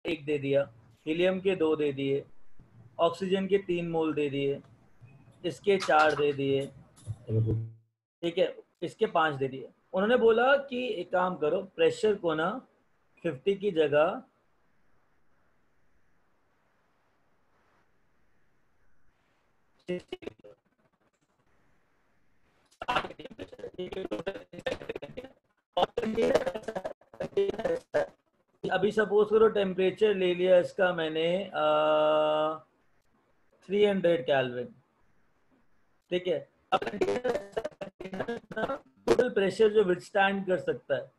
1 दे दिया, हीलियम के 2 दे दिए, ऑक्सीजन के 3 मोल दे दिए, इसके 4 दे दिए, ठीक है, इसके 5 दे दिए। उन्होंने बोला कि एक काम करो, प्रेशर को ना 50 की जगह अभी सपोज करो टेम्परेचर ले लिया इसका मैंने 300 केल्विन, ठीक है। अब टोटल प्रेशर जो विथस्टैंड कर सकता है,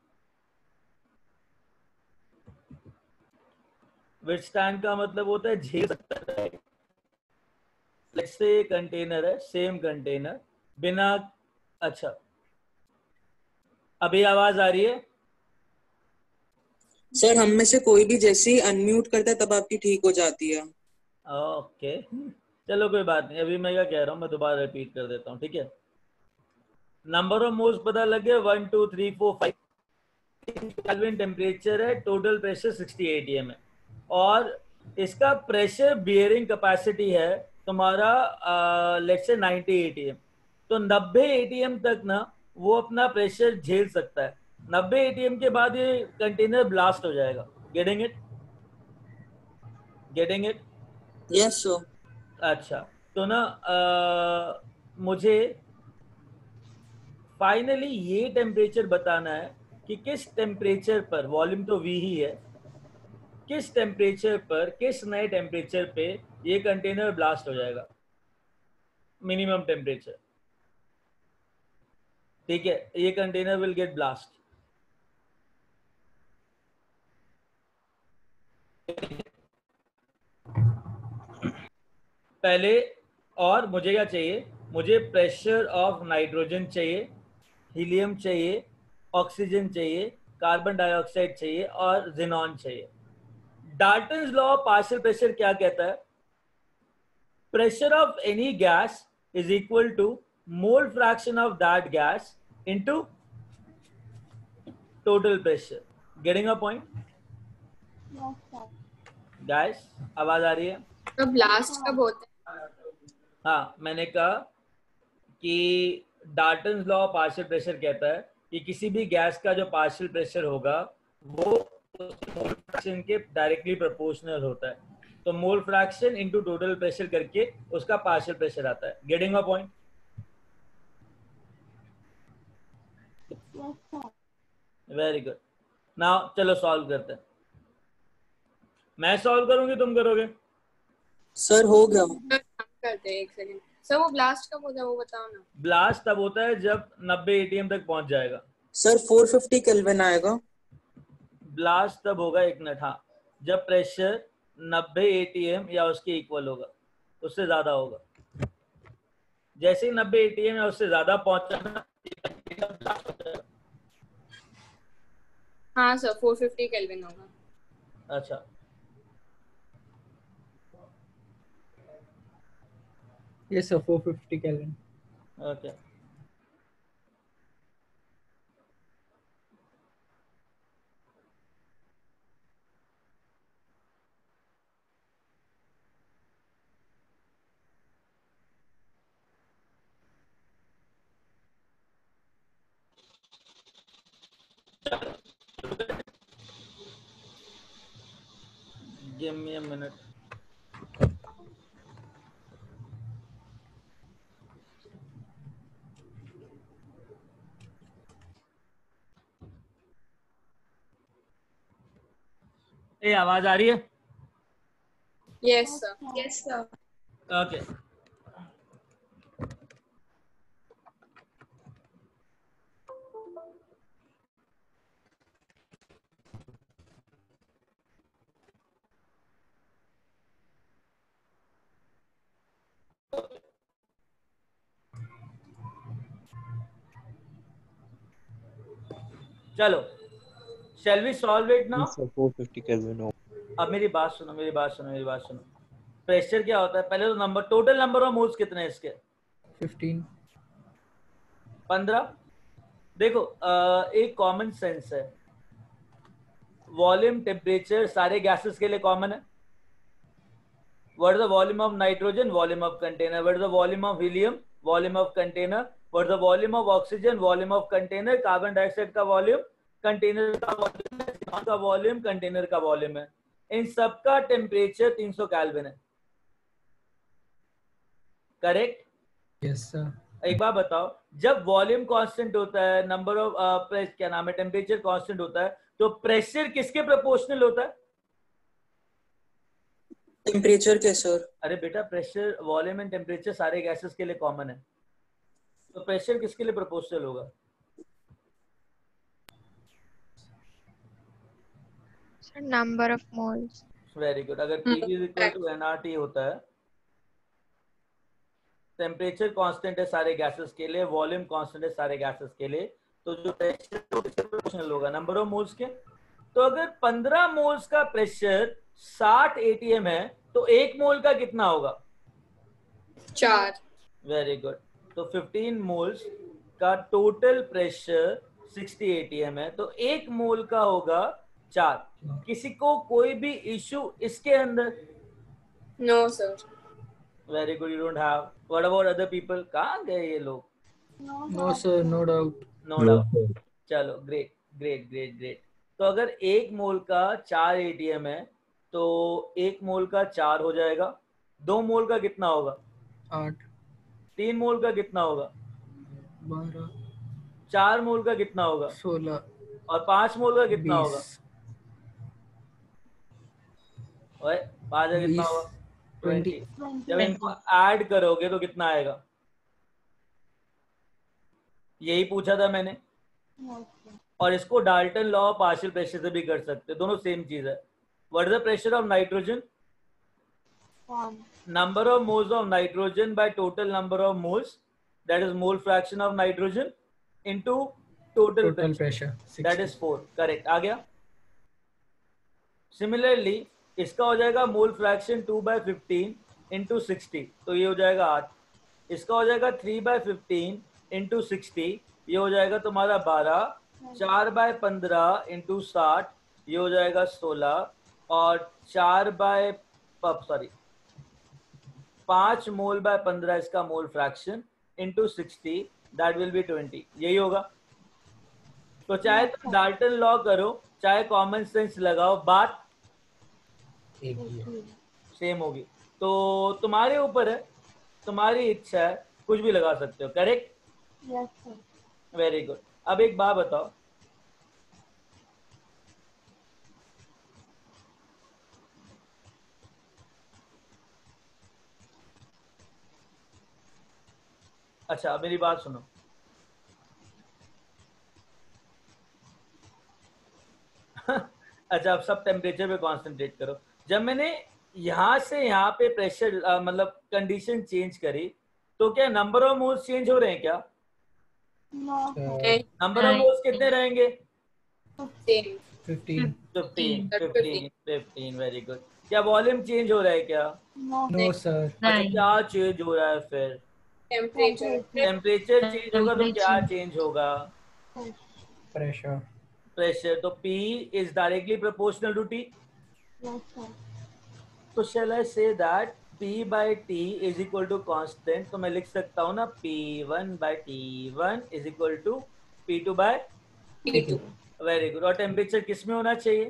विथस्टैंड का मतलब होता है झेल सकता है। लेट्स से कंटेनर है, सेम कंटेनर, बिना, अच्छा अभी आवाज आ रही है? सर हम में से कोई भी जैसे ही अनम्यूट करता है तब आपकी ठीक हो जाती है। ओके चलो कोई बात नहीं, अभी मैं क्या कह रहा हूँ मैं दोबारा रिपीट कर देता हूँ, ठीक है। नंबर ऑफ मोल्स पता लग गया, 1 2 3 4 5 केल्विन टेम्परेचर है, टोटल प्रेशर 60 atm है, और इसका प्रेशर बियरिंग कैपेसिटी है तुम्हारा लेट्स से 90 atm। तो 90 atm तक ना वो अपना प्रेशर झेल सकता है। 90 atm के बाद ये कंटेनर ब्लास्ट हो जाएगा। Getting it? Getting it? Yes sir. अच्छा, तो ना मुझे फाइनली ये टेम्परेचर बताना है कि किस टेम्परेचर पर, वॉल्यूम तो V ही है, किस टेम्परेचर पर, किस नए टेम्परेचर पे ये कंटेनर ब्लास्ट हो जाएगा, मिनिमम टेम्परेचर, ठीक है। ये कंटेनर विल गेट ब्लास्ट। पहले, और मुझे क्या चाहिए, मुझे प्रेशर ऑफ नाइट्रोजन चाहिए, हीलियम चाहिए, ऑक्सीजन चाहिए, कार्बन डाइऑक्साइड चाहिए और जिनॉन चाहिए। Dalton's law of partial pressure क्या कहता है? Pressure of any gas is equal to mole fraction of that gas into total pressure. Getting a point? Guys, आवाज आ रही है? तो ब्लास्ट कब होता है? हाँ, मैंने कहा कि Dalton's law of partial pressure कहता है कि किसी भी गैस का जो पार्शियल प्रेशर होगा वो मोल फ्रैक्शन के डायरेक्टली प्रोपोर्शनल होता है। तो mole fraction into total pressure करके उसका पार्शियल प्रेशर आता है। Getting a point? Very good. Now चलो सॉल्व करते हैं। मैं सॉल्व करूंगी तुम करोगे? सर हो गया। सर हम करते हैं, एक सेकंड सर। वो ब्लास्ट कब होता है वो बताओ ना। ब्लास्ट तब होता है जब 90 atm तक पहुंच जाएगा। सर 450 केल्विन आएगा। ब्लास्ट तब होगा, एक मिनट, हाँ, जब प्रेशर 90 atm या उसके इक्वल होगा, उससे ज्यादा होगा। जैसे ही 90 atm या उससे ज्यादा पहुंचा ना, ब्लास्ट हो जाएगा। हाँ सर 450 केल्विन होगा। अच्छा, Yes sir, 450 Kelvin. Okay. Give me a minute. ए, आवाज आ रही है? Yes sir. Yes sir. Okay. चलो, shall we solve it now? 450 Kelvin हो। अब मेरी बात सुनो, मेरी बात सुनो, मेरी बात सुनो। प्रेशर क्या होता है? पहले तो number, total number of moles कितने हैं इसके? 15. 15। देखो एक कॉमन सेंस है, वॉल्यूम टेम्परेचर सारे गैसेस के लिए कॉमन है. What is the volume of nitrogen? Volume of container. What is the volume of helium? Volume of container. What is the volume of oxygen? Volume of container. Carbon dioxide का volume, container का volume, xenon का volume, container का volume है. इन सबका temperature 300 kelvin है. Correct? Yes, sir. एक बार बताओ, जब वॉल्यूम कांस्टेंट होता है, नंबर ऑफ क्या नाम है, टेम्परेचर कांस्टेंट होता है, तो प्रेशर किसके प्रोपोर्शनल होता है? टेम्परेचर के सर. अरे बेटा, प्रेशर, वॉल्यूम एंड टेम्परेचर सारे गैसेस के लिए कॉमन है, तो प्रेशर किसके लिए प्रोपोर्शनल होगा? Number of moles. Very good. अगर PV is equal to nRT होता है, टेम्परेचर कांस्टेंट है सारे गैसेस के लिए, वॉल्यूम कांस्टेंट है सारे गैसेस के लिए, तो जो प्रेशर किसके प्रोपोर्शनल होगा? नंबर ऑफ मोल्स के. तो अगर 15 मोल्स का प्रेशर 60 atm है, तो 1 मोल का कितना होगा? 4. Very good. तो 15 मोल्स का टोटल प्रेशर 60 atm है, तो 1 मोल का होगा 4. किसी को कोई भी इशू इसके अंदर? No, sir. Very good. You don't have. What about other people? कहाँ गए ये लोग? No, sir. No doubt. No doubt. चलो, ग्रेट ग्रेट ग्रेट ग्रेट. तो अगर 1 मोल का 4 atm है, तो 1 मोल का 4 हो जाएगा. 2 मोल का कितना होगा? 8, 3 मोल का कितना होगा? 12, 4 मोल का कितना होगा? 16, और 5 मोल का कितना होगा? 20, ओए, 5 का कितना 20, होगा? 20. जब इनको ऐड करोगे तो कितना आएगा? यही पूछा था मैंने. और इसको Dalton law of partial pressure से भी कर सकते हैं, दोनों सेम चीज है. What is the pressure of nitrogen? Number of moles of nitrogen by total number of moles, that is mole fraction of nitrogen into total Total pressure, pressure. That is 4. Correct, आ गया. Similarly इसका हो जाएगा mole fraction 2/15 into 60, तो ये हो जाएगा 8. इसका हो जाएगा 3/15 इंटू 60, ये हो जाएगा तुम्हारा 12. 4/15 इंटू 60, ये हो जाएगा 16. और 5 मोल बाय 15 इसका mole fraction into 60, that will be 20. यही होगा. तो चाहे तुम डाल्टन लॉ करो, चाहे कॉमन सेंस लगाओ, बात एक ही है. सेम होगी. तो तुम्हारे ऊपर है, तुम्हारी इच्छा है, कुछ भी लगा सकते हो. Correct? Yes sir. Very good. अब एक बात बताओ, अच्छा अब मेरी बात सुनो. अच्छा, अब सब टेम्परेचर पे कॉन्सेंट्रेट करो. जब मैंने यहाँ से यहाँ पे प्रेशर मतलब कंडीशन चेंज करी, तो क्या नंबर ऑफ मोल्स चेंज हो रहे हैं? क्या नंबर ऑफ मोल्स कितने रहेंगे? 10. 15. 15. Very good. क्या वॉल्यूम चेंज हो रहा है? क्या No, sir. क्या चेंज हो रहा है? फिर Temperature. टेम्परेचर चेंज होगा तो क्या चेंज होगा? Pressure. प्रेशर. तो P is directly proportional to T. तो shall I say that P by T is equal to constant? तो मैं लिख सकता हूँ ना, P1 by T1 is equal to P2 by T2. Very good. और टेम्परेचर किस में होना चाहिए?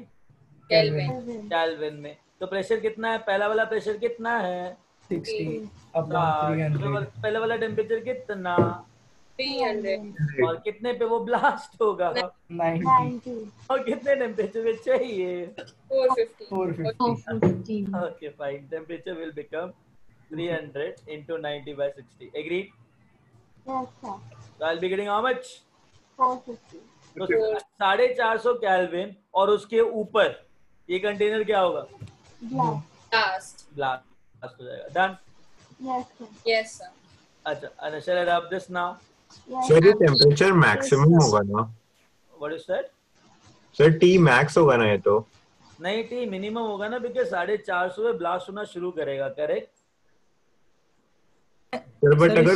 Kelvin. केल्विन में. तो प्रेशर कितना है? पहला वाला प्रेशर कितना है? 60 upon 300. पहला वाला टेम्परेचर कितना? 300. और कितने पे वो ब्लास्ट होगा? 90. और कितने टेम्परेचर पे चाहिए? 450. 450. Okay, fine. Temperature will become 300 into 90 by 60. Agreed? Yes sir. So I'll be getting how much? 450. तो 450 केल्विन और उसके ऊपर ये कंटेनर क्या होगा? Last. ब्लास्ट हो जाएगा. Done. Yes sir. Yes, sir. अच्छा, and shall I rub this now? Sir ये टेम्परेचर मैक्सिमम होगा ना? What is that? Sir T max होगा ना ये तो? नहीं, टी मिनिमम होगा ना, बिकॉज 450 पे ब्लास्ट होना शुरू करेगा. करेक्ट? सर बट अगर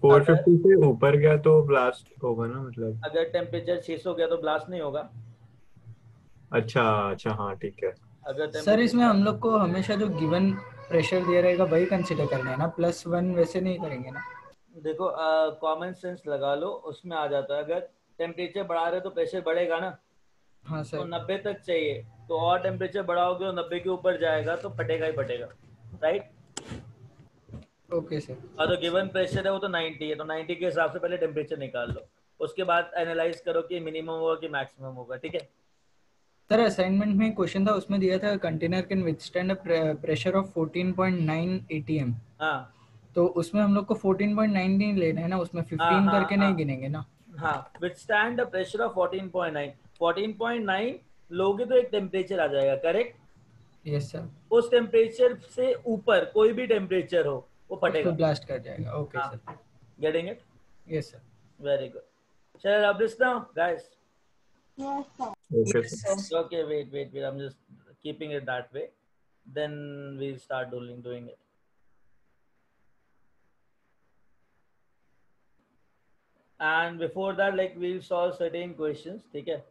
450 से ऊपर गया तो ब्लास्ट होगा ना, मतलब अगर टेम्परेचर 600 गया तो ब्लास्ट नहीं होगा. अच्छा अच्छा, हाँ ठीक है। अगर सर इसमें हम लोग को हमेशा जो गिवन प्रेशर दिया रहेगा वही कंसीडर करना है ना, +1 वैसे नहीं करेंगे ना? देखो कॉमन सेंस लगा लो, उसमें आ जाता है। अगर टेम्परेचर बढ़ा रहे तो प्रेशर बढ़ेगा ना, हाँ तो सर। 90 तक चाहिए, तो और टेम्परेचर बढ़ाओगे तो 90 के ऊपर जाएगा, तो फटेगा ही फटेगा, राइट। Okay sir. और तो गिवन प्रेशर है वो तो 90 है, तो 90 के हिसाब से पहले टेम्परेचर निकाल लो, उसके बाद एनालाइज करो कि मिनिमम होगा कि मैक्सिमम होगा, ठीक है। सर असाइनमेंट में क्वेश्चन था, उसमें दिया था container can withstand a pressure of 14.9 atm। हाँ तो उसमें हम लोग को 14.9 नहीं लेना है ना, उसमें हाँ 15 हाँ करके हाँ नहीं गिनेंगे ना? हाँ, विथस्टैंड द प्रेशर ऑफ 14.9, 14.9 लोगे तो एक टेम्परेचर आ जाएगा, करेक्ट। Yes sir. उस टेम्परेचर से ऊपर कोई भी टेम्परेचर हो वो उस पर फटेगा। ब्लास्ट कर जाएगा। ओके हाँ, sir. Getting it, yes sir. Very good. Shall I rub this now, guys? Yes, sir. Okay Yes, sir. sir. Okay, wait. I'm just keeping it that way. Then we'll start doing it. And before that, like we'll solve certain questions, ठीक है।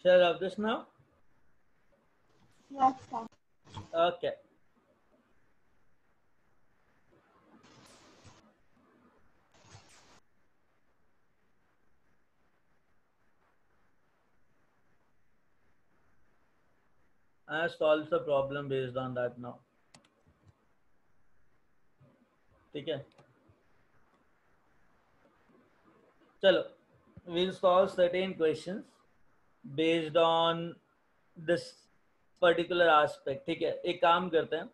Shall I rub this now? Yes, sir. Okay. I solve the problem based on that now. ठीक है, चलो we'll solve certain questions based on this particular aspect, ठीक है। एक काम करते हैं,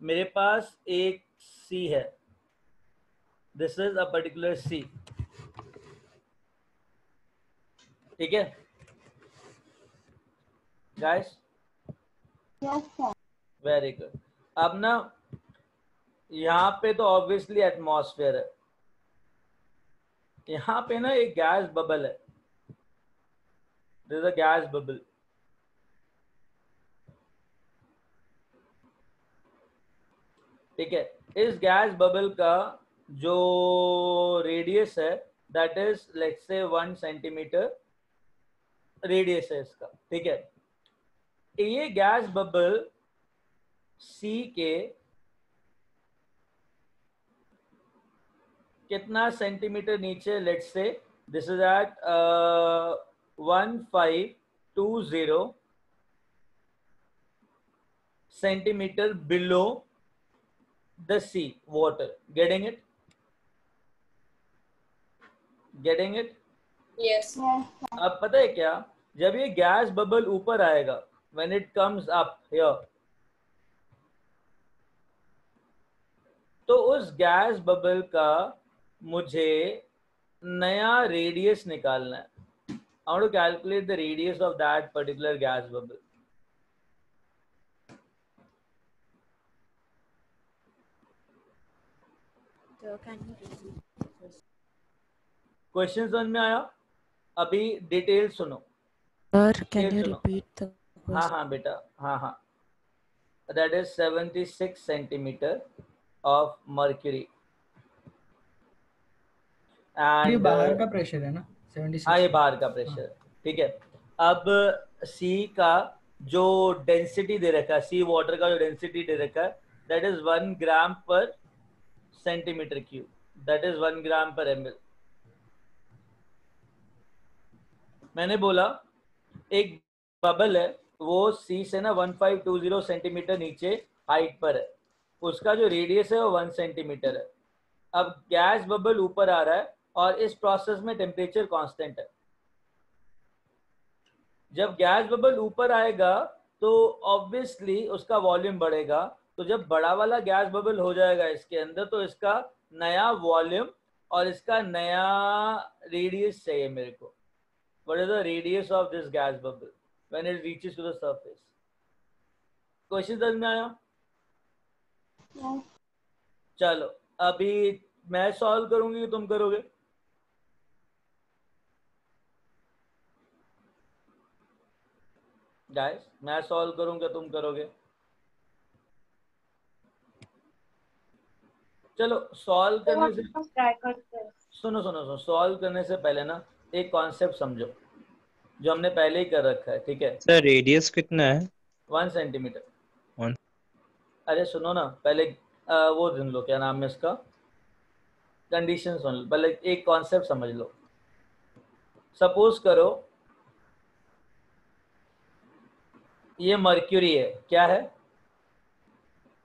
मेरे पास एक C है, this is a particular C, ठीक है guys, Yes, sir. Very good. अब ना यहाँ पे तो ऑब्वियसली एटमॉस्फेयर है, यहाँ पे ना एक गैस बबल है, this is a gas bubble, ठीक है। इस गैस बबल का जो रेडियस है that is let's say 1 centimetre radius है इसका, ठीक है। ये गैस बबल सी के कितना सेंटीमीटर नीचे, let's say this is at 1520 centimetre below the sea water, getting it, getting it. Yes. Yes, sir. अब पता है क्या, जब ये गैस बबल ऊपर आएगा, when it comes up here, तो उस गैस बबल का मुझे नया रेडियस निकालना है। I want to calculate the radius of that particular gas bubble. So can you repeat? Question समझ में आया? अभी डिटेल सुनो। Sir, can डिटेल you सुनो। repeat the हाँ question? हाँ बेटा, हाँ हाँ। That is 76 centimeter of mercury. ये And बाहर का प्रेशर है ना 76? हाँ, ये बाहर का प्रेशर है, ठीक है। अब सी का जो डेंसिटी दे रखा है, सी वाटर का जो डेंसिटी दे रखा है, दैट इज 1 ग्राम पर सेंटीमीटर क्यूब, दैट इज 1 ग्राम पर ml। मैंने बोला एक बबल है, वो सी से ना 1520 सेंटीमीटर नीचे हाइट पर है, उसका जो रेडियस है वो 1 सेंटीमीटर है। अब गैस बबल ऊपर आ रहा है और इस प्रोसेस में टेम्परेचर कांस्टेंट है। जब गैस बबल ऊपर आएगा तो ऑब्वियसली उसका वॉल्यूम बढ़ेगा, तो जब बड़ा वाला गैस बबल हो जाएगा इसके अंदर, तो इसका नया वॉल्यूम और इसका नया रेडियस चाहिए मेरे को. What is the radius of this gas bubble when it reaches to the surface? Question समझ में आया? Yes. चलो अभी मैं सॉल्व करूंगी तुम करोगे? गाइस मैं सॉल्व करूंगा तुम करोगे? चलो सॉल्व करने से ट्राई करते हैं. सुनो सुनो सुनो सॉल्व करने से पहले ना एक कॉन्सेप्ट समझो जो हमने पहले ही कर रखा है. ठीक है, सर रेडियस कितना है? 1 सेंटीमीटर. 1. अरे सुनो ना पहले वो सुन लो, क्या नाम है इसका, कंडीशन सुन लो पहले, एक कॉन्सेप्ट समझ लो. सपोज करो ये मर्क्यूरी है. क्या है?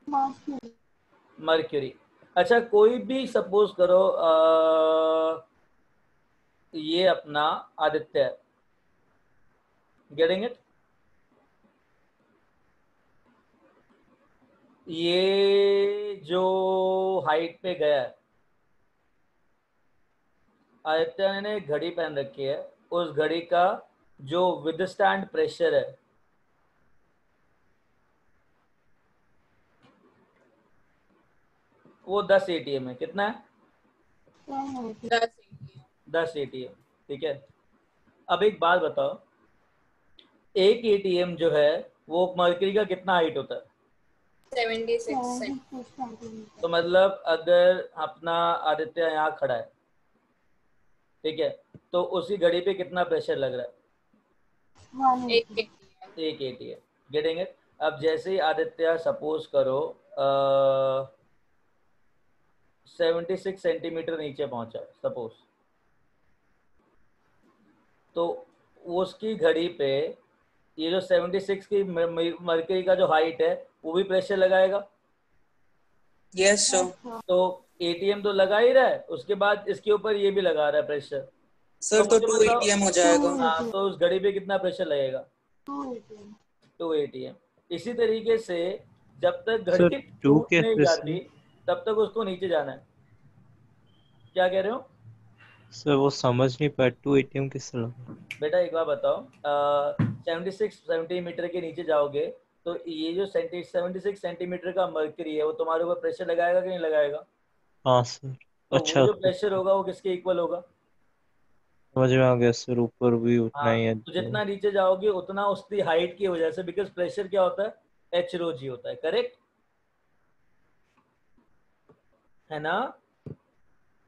Mercury. मर्क्यूरी. अच्छा कोई भी सपोज करो ये अपना आदित्य है. Getting it? ये जो हाइट पे गया है, आदित्य ने एक घड़ी पहन रखी है. उस घड़ी का जो विदस्टैंड प्रेशर है वो 10 ATM है. कितना है? 10 ATM. ठीक है, अब एक बात बताओ, एक ATM जो है वो मर्करी का कितना हाइट होता है? 76 centimeters. तो मतलब अगर अपना आदित्य यहाँ खड़ा है, ठीक है, तो उसी घड़ी पे कितना प्रेशर लग रहा है? 180. एक ATM. Getting it? अब जैसे ही आदित्य सपोज करो 76 सेंटीमीटर नीचे पहुंचा सपोज, तो उसकी घड़ी पे ये जो 76 की मरकरी का जो हाइट है वो भी प्रेशर लगाएगा. Yes sir. तो ATM तो लगा ही रहा है, उसके बाद इसके ऊपर ये भी लगा रहा है प्रेशर. सर तो मुझे 2 बताओ, ATM हो जाएगा. हाँ, तो उस घड़ी पे कितना प्रेशर लगेगा? 2 ATM. 2 ATM. इसी तरीके से जब तक सर घड़ी 2 टूट के नहीं प्रेशर जाती तब तक उसको नीचे जाना है. क्या कह रहे हो? सर वो समझ नहीं पाया 2 ATM किससे लगा? बेटा एक बार बताओ, 76 सेंटीमीटर के नीचे जाओगे तो ये जो 76 सेंटीमीटर का मर्करी है वो तुम्हारे ऊपर प्रेशर लगाएगा कि नहीं लगाएगा? हाँ सर. तो अच्छा वो जो प्रेशर होगा वो किसके इक्वल होगा? समझ में आ गया सर, ऊपर भी उतना हाँ, ही है. तो जितना नीचे जाओगे उतना उसकी हाइट की वजह से, बिकॉज प्रेशर क्या होता है? H rho G होता है. करेक्ट है ना?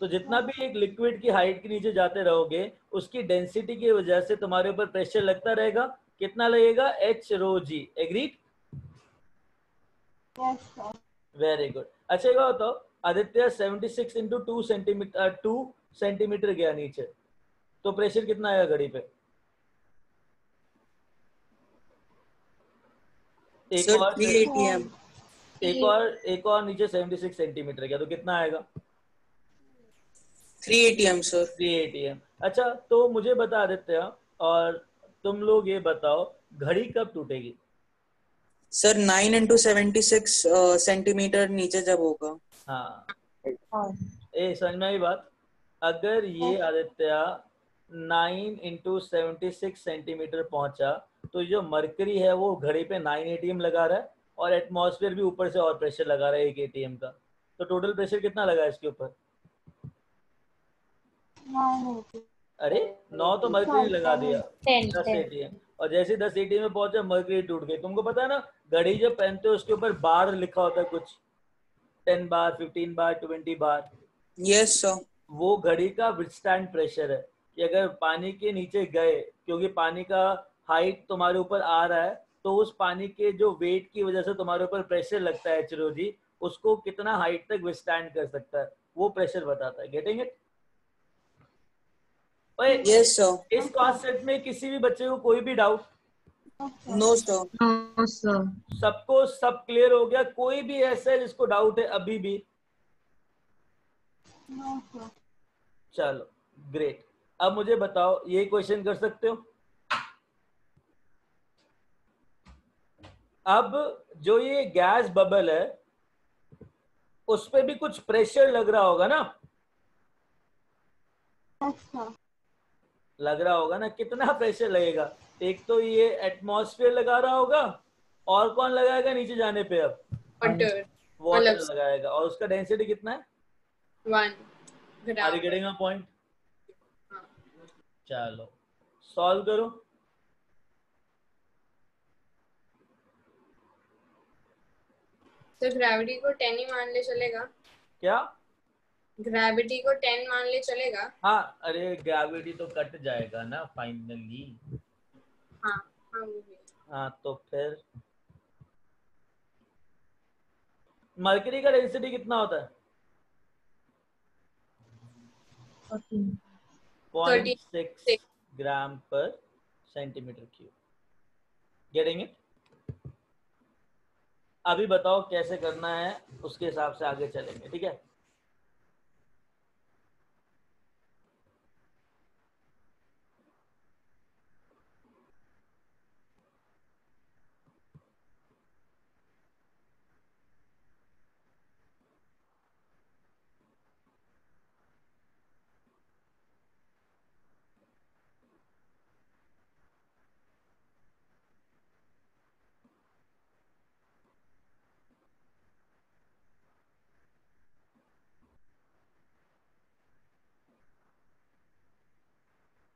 तो जितना भी एक लिक्विड की हाइट के नीचे जाते रहोगे उसकी डेंसिटी की वजह से तुम्हारे ऊपर प्रेशर लगता रहेगा. कितना लगेगा? H rho G. Agreed? Yes, sir. Very good. अच्छा एक बात बताओ, आदित्य 76 इंटू 2 सेंटीमीटर गया नीचे, तो प्रेशर कितना आएगा घड़ी पे? Sir 3 ATM. एक और नीचे 76 सेंटीमीटर गया तो कितना आएगा? 3 ATM सर. 3 ATM. अच्छा तो मुझे बता आदित्य और तुम लोग ये बताओ घड़ी कब टूटेगी? सर 9 into 76 सेंटीमीटर नीचे जब होगा. हाँ, ए समझ में आई बात? अगर ये आदित्य 9 into 76 सेंटीमीटर पहुंचा तो जो मरकरी है वो घड़ी पे 9 ATM लगा रहा है और एटमॉस्फेयर भी ऊपर से और प्रेशर लगा रहा है 1 ATM का. तो टोटल प्रेशर कितना लगा है इसके ऊपर? 9 ATM. अरे 9 तो मरकरी ने लगा दिया, 10 ATM. और जैसे 10 ATM में पहुंचा मरकरी टूट गई. तुमको पता है ना घड़ी जब पहनते हो उसके ऊपर बार लिखा होता है कुछ, 10 बार, 15 बार, 20 बार. Yes sir. वो घड़ी का विथस्टैंड प्रेशर है कि अगर पानी के नीचे गए, क्योंकि पानी का हाइट तुम्हारे ऊपर आ रहा है, तो उस पानी के जो वेट की वजह से तुम्हारे ऊपर प्रेशर लगता है H rho G, उसको कितना हाइट तक विथस्टैंड कर सकता है वो प्रेशर बताता है. Getting it? Yes sir. इस कॉन्सेप्ट में किसी भी बच्चे को कोई भी डाउट? No sir. सबको सब क्लियर हो गया? कोई भी ऐसा है जिसको डाउट है अभी भी? No, sir. चलो ग्रेट. अब मुझे बताओ ये क्वेश्चन कर सकते हो? अब जो ये गैस बबल है उस पे भी कुछ प्रेशर लग रहा होगा ना? अच्छा लग रहा होगा ना कितना प्रेशर लगेगा। एक तो ये एटमॉस्फेयर लगा रहा होगा, और कौन लगाएगा नीचे जाने पे? अब वाटर वाटर मतलब लगाएगा, और उसका डेंसिटी कितना है? 1 are you gram. Getting a point? हाँ चलो सॉल्व करो। तो ग्रेविटी को 10 ही मान ले चलेगा? क्या? ग्रेविटी को 10 मान ले चलेगा? हाँ, अरे ग्रेविटी तो कट जाएगा ना फाइनली। हाँ हाँ वो भी। हाँ तो फिर मरकरी का डेंसिटी कितना होता है? 0.6 36 ग्राम पर सेंटीमीटर क्यूब। Getting it? अभी बताओ कैसे करना है, उसके हिसाब से आगे चलेंगे, ठीक है?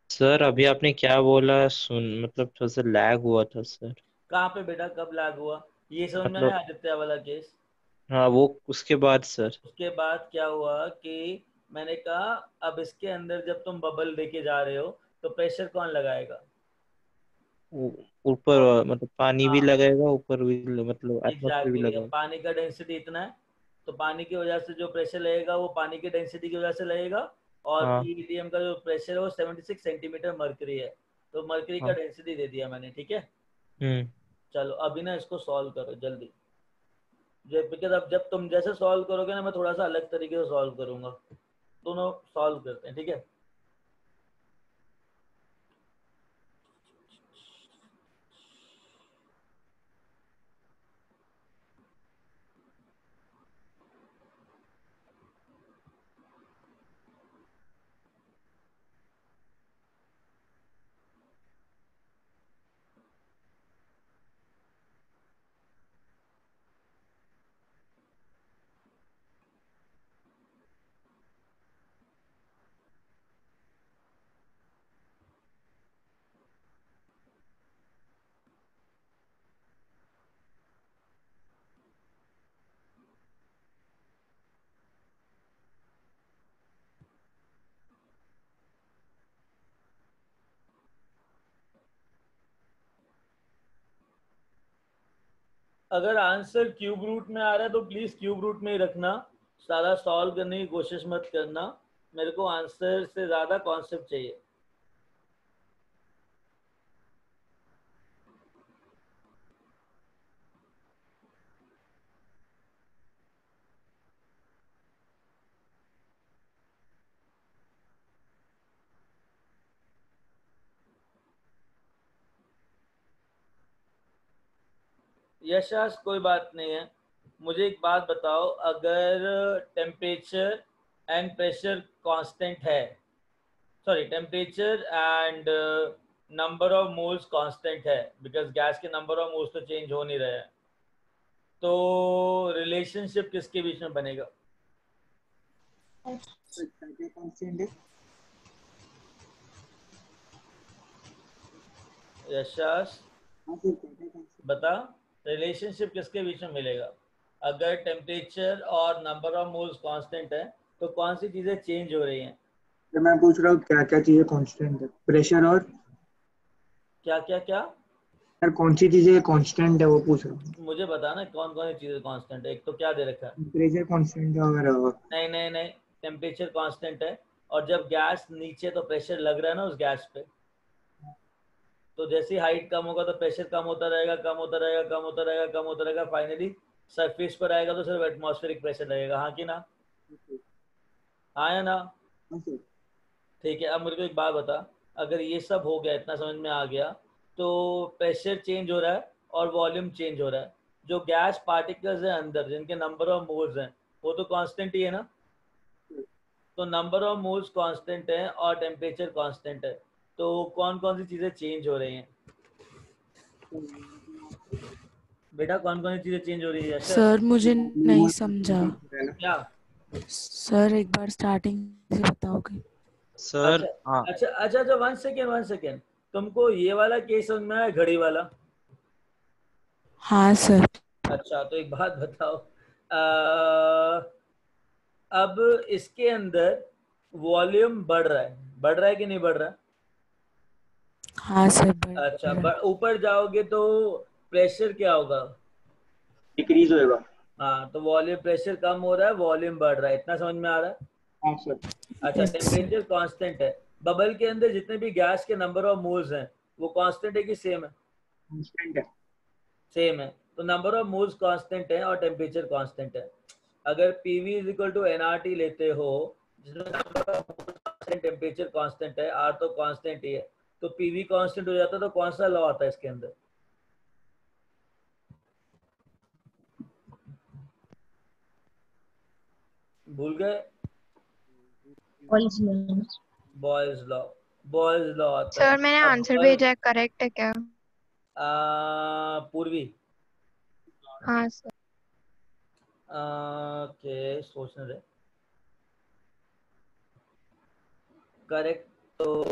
सर अभी आपने क्या बोला, सुन मतलब थोड़ा सा लैग हुआ था सर। कहाँ पे बेटा, कब लैग हुआ? ये समझ में आया मतलब आदित्य वाला केस? हाँ वो उसके बाद सर। उसके बाद क्या हुआ कि मैंने कहा अब इसके अंदर जब तुम बबल देके जा रहे हो तो प्रेशर कौन लगाएगा? ऊपर मतलब पानी भी हाँ लगेगा, ऊपर भी मतलब एटमॉस्फेयर भी एग्जैक्टली। अब लगेगा। पानी का डेंसिटी इतना है, तो पानी की वजह से जो प्रेशर लगेगा वो पानी की डेंसिटी की वजह से लगेगा। और हाँ पीईटीएम का जो प्रेशर है वो 76 सेंटीमीटर मर्करी है। तो मर्करी का हाँ। डेंसिटी दे दिया मैंने, ठीक है? हम्म। चलो अभी ना इसको सॉल्व करो जल्दी। बिकॉज अब जब तुम जैसे सॉल्व करोगे ना, मैं थोड़ा सा अलग तरीके से सॉल्व करूंगा। दोनों सॉल्व करते हैं, ठीक है? अगर आंसर क्यूब रूट में आ रहा है तो प्लीज क्यूब रूट में ही रखना, सारा सॉल्व करने की कोशिश मत करना। मेरे को आंसर से ज्यादा कॉन्सेप्ट चाहिए। यशास कोई बात नहीं है। मुझे एक बात बताओ, अगर टेम्परेचर एंड प्रेशर कांस्टेंट है, sorry temperature and number of moles constant है, बिकॉज गैस के नंबर ऑफ मोल्स तो चेंज हो नहीं रहे हैं, तो रिलेशनशिप किसके बीच में बनेगा? यशास बता, रिलेशनशिप किसके बीच में मिलेगा? अगर टेम्परेचर और नंबर ऑफ मोल्स कांस्टेंट है तो कौन सी चीजें चेंज हो रही हैं? तो मैं पूछ रहा हूँ क्या क्या चीजें कांस्टेंट है, प्रेशर और क्या क्या क्या? यार कौन सी चीजें कांस्टेंट है वो पूछ रहा हूँ। मुझे बता ना कौन कौन सी चीजें कांस्टेंट है। एक तो क्या दे रखा है? प्रेशर कांस्टेंट है और नहीं नहीं नहीं, टेम्परेचर कांस्टेंट है, और जब गैस नीचे तो प्रेशर लग रहा है ना उस गैस पे, तो जैसी हाइट कम होगा तो प्रेशर कम होता रहेगा, कम होता रहेगा, कम होता रहेगा, कम होता रहेगा, फाइनली सरफेस पर आएगा तो सिर्फ एटमॉस्फेरिक प्रेशर लगेगा। हाँ कि ना? हाँ या ना? ठीक है, अब मेरे को एक बात बता, अगर ये सब हो गया, इतना समझ में आ गया, तो प्रेशर चेंज हो रहा है और वॉल्यूम चेंज हो रहा है, जो गैस पार्टिकल्स हैं अंदर जिनके नंबर ऑफ मोल्स हैं वो तो कांस्टेंट ही है ना? तो नंबर ऑफ मोल्स कांस्टेंट है और टेम्परेचर कांस्टेंट है, तो कौन कौन सी चीजें चेंज हो रही हैं बेटा? कौन कौन सी चीजें चेंज हो रही है? यशर, सर मुझे नहीं समझा। क्या? सर एक बार स्टार्टिंग से बताओगे? सर अच्छा, 1 सेकेंड। तुमको ये वाला केस समझ में आया, घड़ी वाला? हाँ सर। अच्छा, तो एक बात बताओ, अब इसके अंदर वॉल्यूम बढ़ रहा है कि नहीं बढ़ रहा? हाँ सर अच्छा, ऊपर जाओगे तो प्रेशर क्या होगा? डिक्रीज होएगा। हाँ, तो वॉल्यूम, प्रेशर कम हो रहा है, वॉल्यूम बढ़ रहा है, इतना समझ में आ रहा है? हाँ सर। अच्छा, टेम्परेचर कांस्टेंट है। बबल के अंदर जितने भी गैस के नंबर ऑफ मोल्स हैं वो कांस्टेंट है कि सेम है? कांस्टेंट है। सेम है, तो नंबर ऑफ मोल्स कांस्टेंट है और टेम्परेचर कांस्टेंट है। अगर PV is equal to NRT लेते हो जिसमें number of moles constant, temperature constant है, R तो कांस्टेंट ही है, तो PV कांस्टेंट हो जाता है, तो कौन सा लॉ आता है इसके अंदर? भूल गए? बॉयज लॉ आता है। सर मैंने अब आंसर भेजा है, करेक्ट है क्या? पूर्वी, हाँ सर। के सोचने दे। करेक्ट तो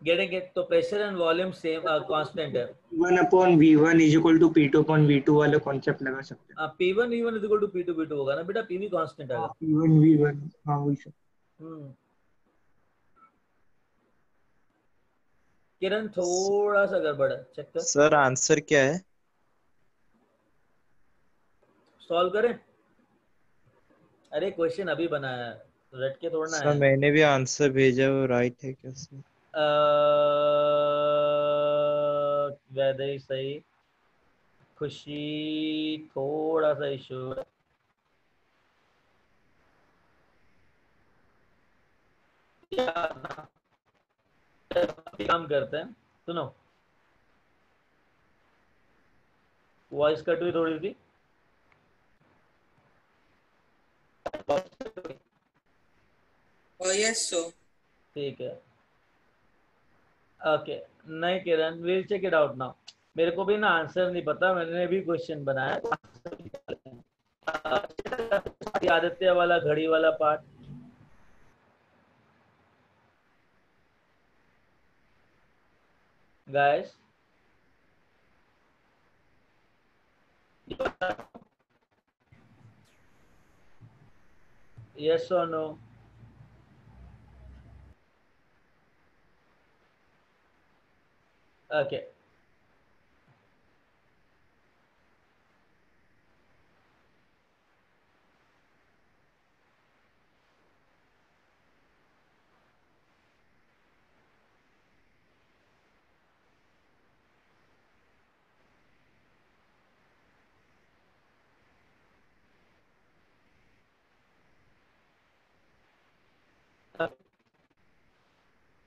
गेटिंग इट, तो pressure and volume same constant है। V1/V1 is equal to P2/V2 वाला कॉन्सेप्ट लगा सकते हैं। P1 V1 is equal to P2 V2 होगा ना बेटा, PV कांस्टेंट आएगा। P1V1, हाँ वही सर। किरण थोड़ा सा गड़बड़ है, चेक कर। सर आंसर क्या है? सॉल्व करें? अरे क्वेश्चन अभी बनाया है, रट के थोड़ा ना सर है। मैंने भी आंसर भेजा, वो राइट है क्या सर? वैसे ही सही। खुशी थोड़ा सा इशू है। काम करते हैं, सुनो, वॉइस कट हुई थोड़ी सी। yes so ठीक है, ओके। नहीं Kiran, will check it out now. मेरे को भी ना आंसर नहीं पता, मैंने भी क्वेश्चन बनाया। आदित्य वाला घड़ी वाला part, guys yes or no? Okay.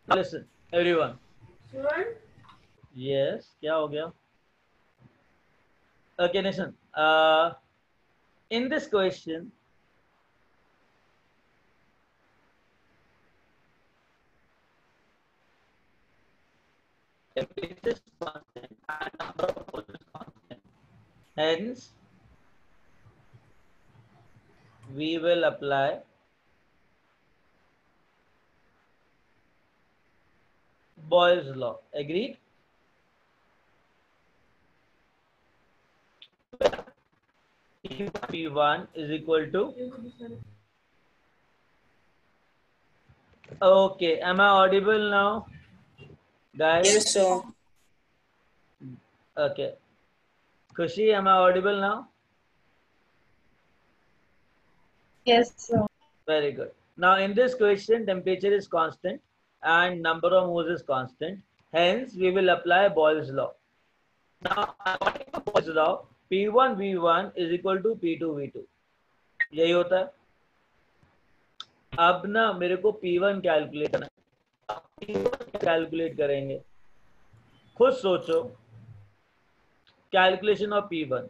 Listen, everyone. Yes, क्या हो गया? Okay, listen. In this question, temperature is constant and number of moles is constant. Hence, we will apply Boyle's law. Agreed? P1 is equal to. Okay, am I audible now, guys? yes so Okay. Khushi, am I audible now? Yes, sir. Very good. Now in this question, temperature is constant and number of moles is constant. Hence, we will apply Boyle's law. Now, according to Boyle's law, P1 V1 is equal to P2 V2. यही होता है। अब ना मेरे को P1 calculate करना है। P1 calculate करेंगे, खुद सोचो, calculation of P1।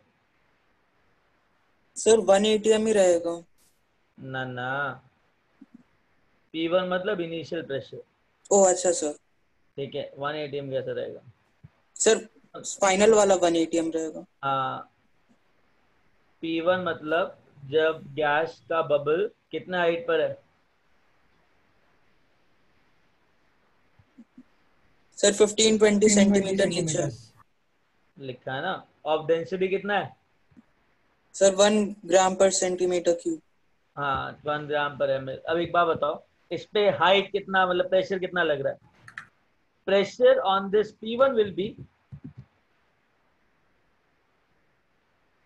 Sir 1 atm ही रहेगा। ना ना, P1 मतलब इनिशियल प्रेशर, ओ अच्छा सर। ठीक है, 1 atm कैसे रहेगा? सर फाइनल वाला 1 atm रहेगा। हाँ, P1 मतलब जब गैस का बबल कितना हाइट पर है? सर 15-20 सेंटीमीटर नीचे। लिखा है ना। ऑफ डेंसिटी कितना है? सर 1 ग्राम पर सेंटीमीटर क्यूब। हाँ, 1 ग्राम पर ml। अब एक बात बताओ, इस पे हाइट कितना, मतलब प्रेशर कितना लग रहा है? Pressure on this P1 will be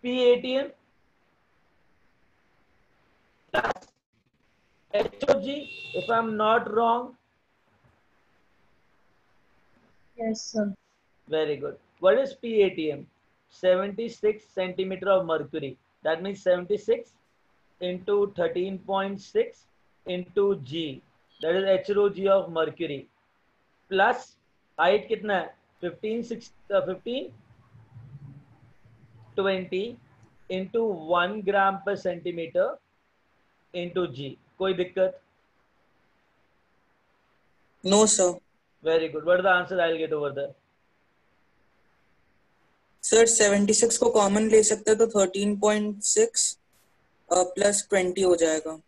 P atm plus HOG, if I'm not wrong. Yes, sir. Very good. What is P atm? 76 centimeter of mercury. That means 76 into 13.6 into G. That is HOG of mercury. Plus height कितना है? 20 into 1 gram per centimeter into G. कोई दिक्कत? No sir. Very good. What is the answer I'll get over there? Sir 76 को common ले सकते हैं तो 13.6 plus 20 हो जाएगा।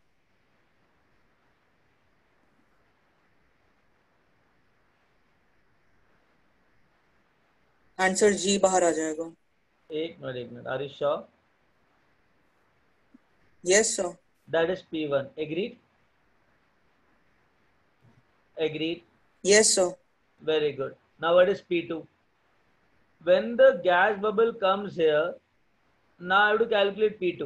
आंसर जी बाहर आ जाएगा। एक minute. Are you sure? Yes sir. That is P1. Agreed? Agreed. Yes sir. Very good. Now what is P2? When the gas bubble comes here, now I have to calculate P2.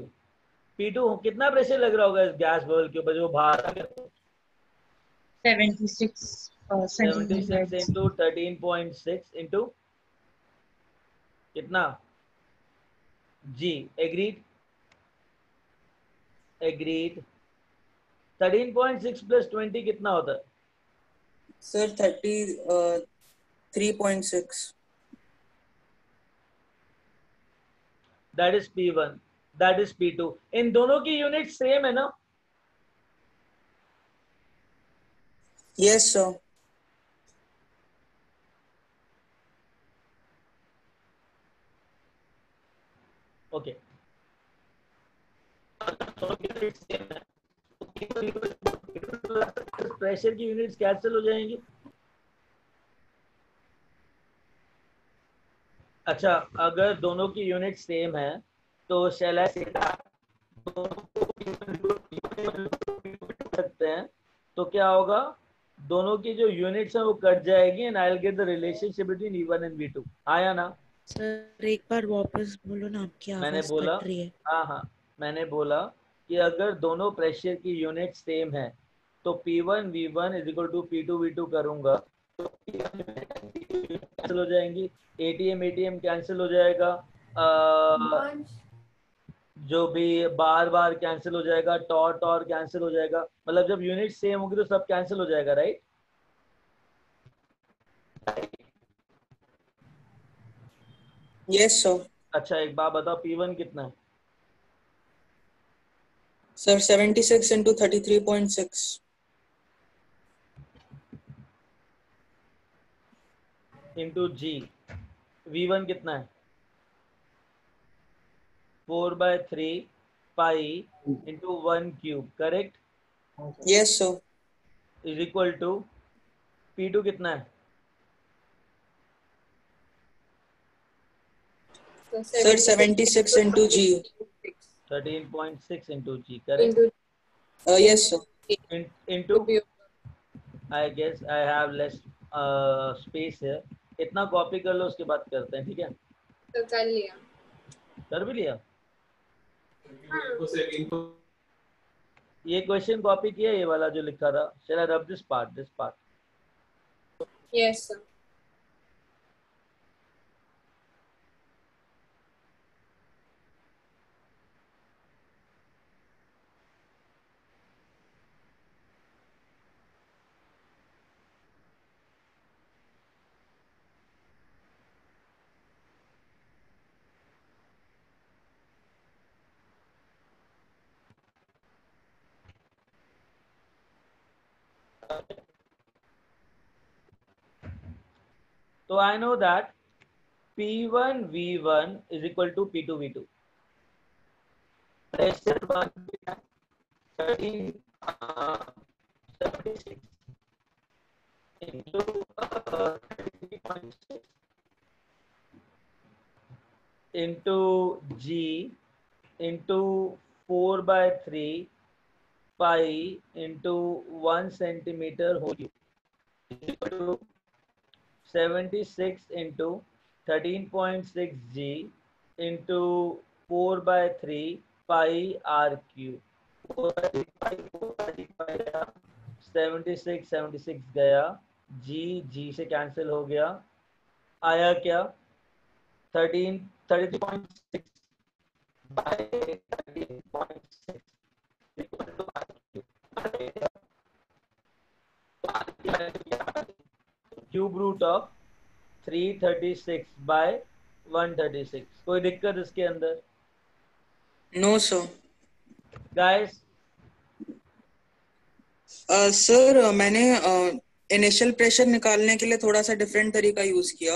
P2 कितना pressure लग रहा होगा इस gas bubble के ऊपर जो बाहर आ गया? 76 76 centimeters. into 13.6 into कितना? G. Agreed? Agreed. 13.6 plus 20 कितना होता है? Sir 33.6। That is P1. That is P2. इन दोनों की यूनिट सेम है ना? Yes sir. ओके। प्रेशर की यूनिट्स कैंसिल हो जाएंगी। अच्छा, अगर दोनों की यूनिट सेम है तो शैल आई से सकते हैं, तो क्या होगा? दोनों की जो यूनिट्स हैं वो कट जाएगी and I will get the relationship between V1 and V2। आया ना? सर एक बार वापस बोलो ना, आपकी मैंने आवाज बोला, कट रही है। हाँ, मैंने बोला कि अगर दोनों प्रेशर की यूनिट सेम है तो P1 V1 is equal to P2 V2 करूंगा तो कैंसिल हो जाएंगी, ATM कैंसिल हो जाएगा, जो भी बार बार कैंसिल हो जाएगा, टॉर कैंसिल हो जाएगा। मतलब जब यूनिट सेम होगी तो सब कैंसिल हो जाएगा, राइट? Yes sir. अच्छा, एक बात बताओ, P1 कितना है? Sir 76 into 33.6। Into G। V1 कितना है? 4/3 pi into 1 cube, correct? Yes sir. Is equal to P2 कितना है? Sir 76 into G। 13.6 into G, correct? Yes sir. Into I guess I have less space है, इतना copy कर लो, उसके बाद करते हैं, ठीक है? तो कर लिया। कर भी लिया? ये क्वेश्चन कॉपी किया, ये वाला जो लिखा था? शैल आई rub this part? Yes sir. तो I know that P1 V1 is equal to P2 V2. Pressure 1376 into 33.6 into G into 4 by 3 pi into 1 centimeter whole cube is equal to 76 into 13.6 G into 4 by 3 pi R cube. 4 by 3 pi, 4 by 3 pi गया, 76 गया, G से cancel हो गया, आया क्या 33.6 by 13.6 equal to R cube. Cube root of 336 by 136. कोई दिक्कत इसके अंदर? No sir. गाइस सर मैंने इनिशियल प्रेशर निकालने के लिए थोड़ा सा डिफरेंट तरीका यूज किया।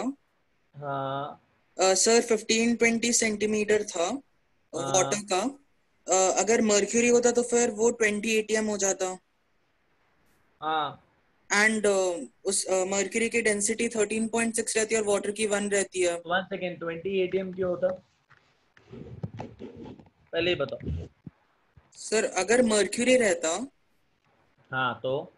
हाँ सर 15-20 सेंटीमीटर था वाटर का। अगर मर्क्यूरी होता तो फिर वो 20 atm हो जाता। हाँ एंड उस मर्क्यूरी की डेंसिटी 13.6 रहती है और वाटर की 1 रहती है। 1 सेकेंड 20 atm क्यों होता? पहले ही बताओ। सर अगर मर्क्यूरी रहता हाँ तो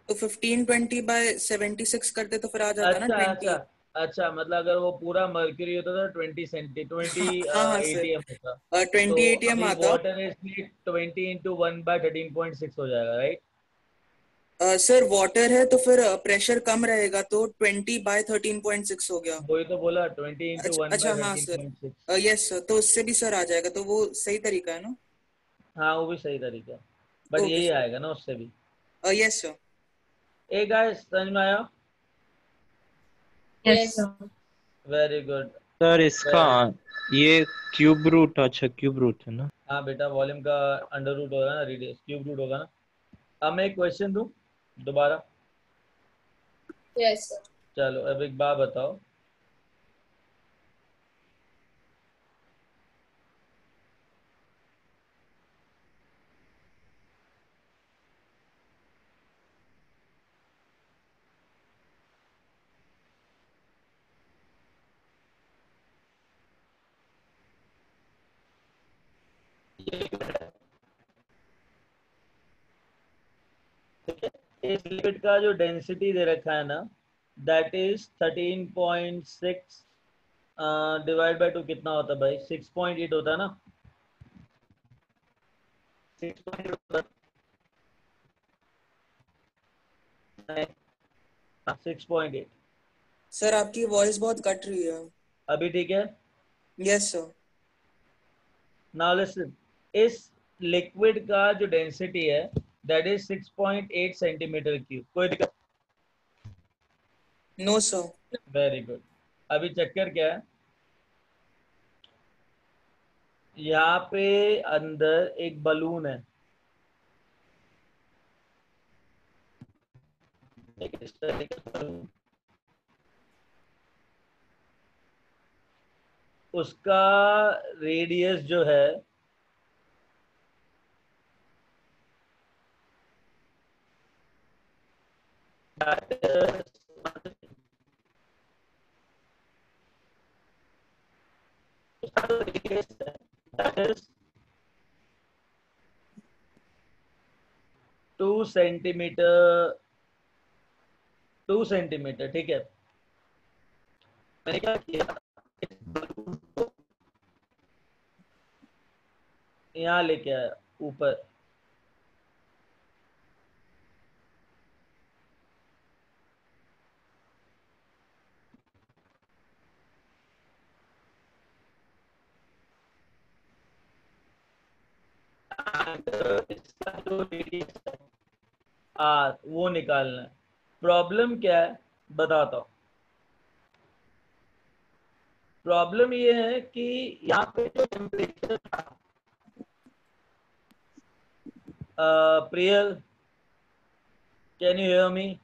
15-20 by 76 करते तो फिर आ जाता ना 20। अच्छा मतलब अगर वो पूरा मर्क्यूरी होता तो 20 हाँ सर atm होता। 20 तो atm अभी आता। वाटर है इसलिए 20 into 1 by 13.6 हो जाएगा, राइट? सर वाटर है तो फिर प्रेशर कम रहेगा तो 20 by 13.6 हो गया। वही तो बोला 20 into 1 by अच्छा हाँ सर 13.6। यस सर तो उससे भी सर आ जाएगा तो वो सही तरीका है ना। हाँ वो भी सही तरीका, बट ओके यही सर आएगा ना उससे भी। Yes sir. एक गाइस समझ में आया? Yes, sir. Very good. Sir इसका ये क्यूब रूट, अच्छा क्यूब रूट है ना? हाँ बेटा वॉल्यूम का अंडर रूट होगा ना, रेडियस क्यूब रूट होगा ना। अब मैं एक क्वेश्चन दूं दोबारा? Yes, sir. चलो अब एक बात बताओ, इस लिक्विड का जो डेंसिटी दे रखा है ना दैट इज 13.6 डिवाइड बाय 2 कितना होता है भाई? 6.8 होता है ना? 6.8 होता है 6.8। सर आपकी वॉइस बहुत कट रही है। अभी ठीक है? Yes sir. नाउ लिसन, इस लिक्विड का जो डेंसिटी है दैट इज 6.8 सेंटीमीटर क्यूब। कोई दिक्कत? No sir. Very good. अभी चक्कर क्या है, यहाँ पे अंदर एक बलून है, एक इस तरह का बलून, उसका रेडियस जो है that is 2 सेंटीमीटर, 2 सेंटीमीटर। ठीक है, मैंने क्या किया, इस बलून को यहाँ लेके आया ऊपर, इसका जो रेडियस है वो निकालना है। प्रॉब्लम क्या है बताता हूँ। प्रॉब्लम ये है कि यहाँ पे जो टेम्परेचर था, प्रियल कैन यू हियर मी?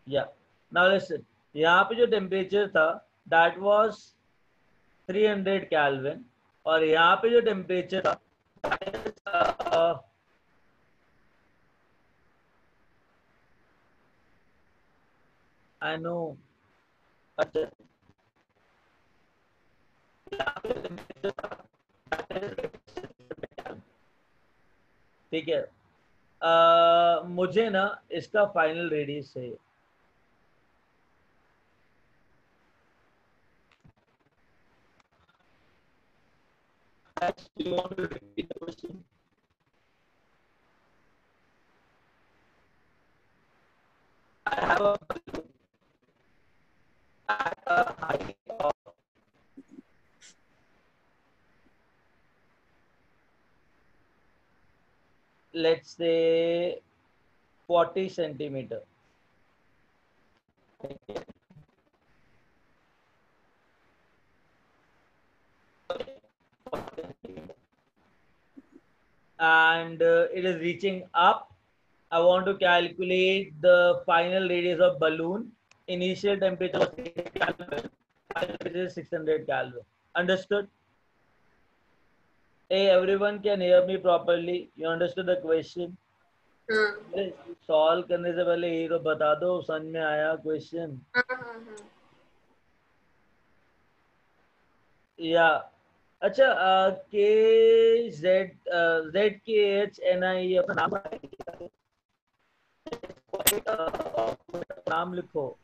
या नाउ लिसन, यहाँ पे जो टेम्परेचर था दैट वाज 300 केल्विन और यहाँ पे जो टेम्परेचर था आई नो, अच्छा ठीक है। मुझे ना इसका फाइनल रेडियस है, do you want to repeat the question? I have a balloon at a height of, let's say 40 centimeter. And it is reaching up. I want to calculate the final radius of balloon. Initial temperature was 300 Kelvin. Final temperature is 600 Kelvin. Understood? Hey, everyone can hear me properly. You understood the question? Solve करने से पहले ये तो बता दो समझ में आया क्वेश्चन या अच्छा के जेड के एच एन आई अपना नाम लिखो,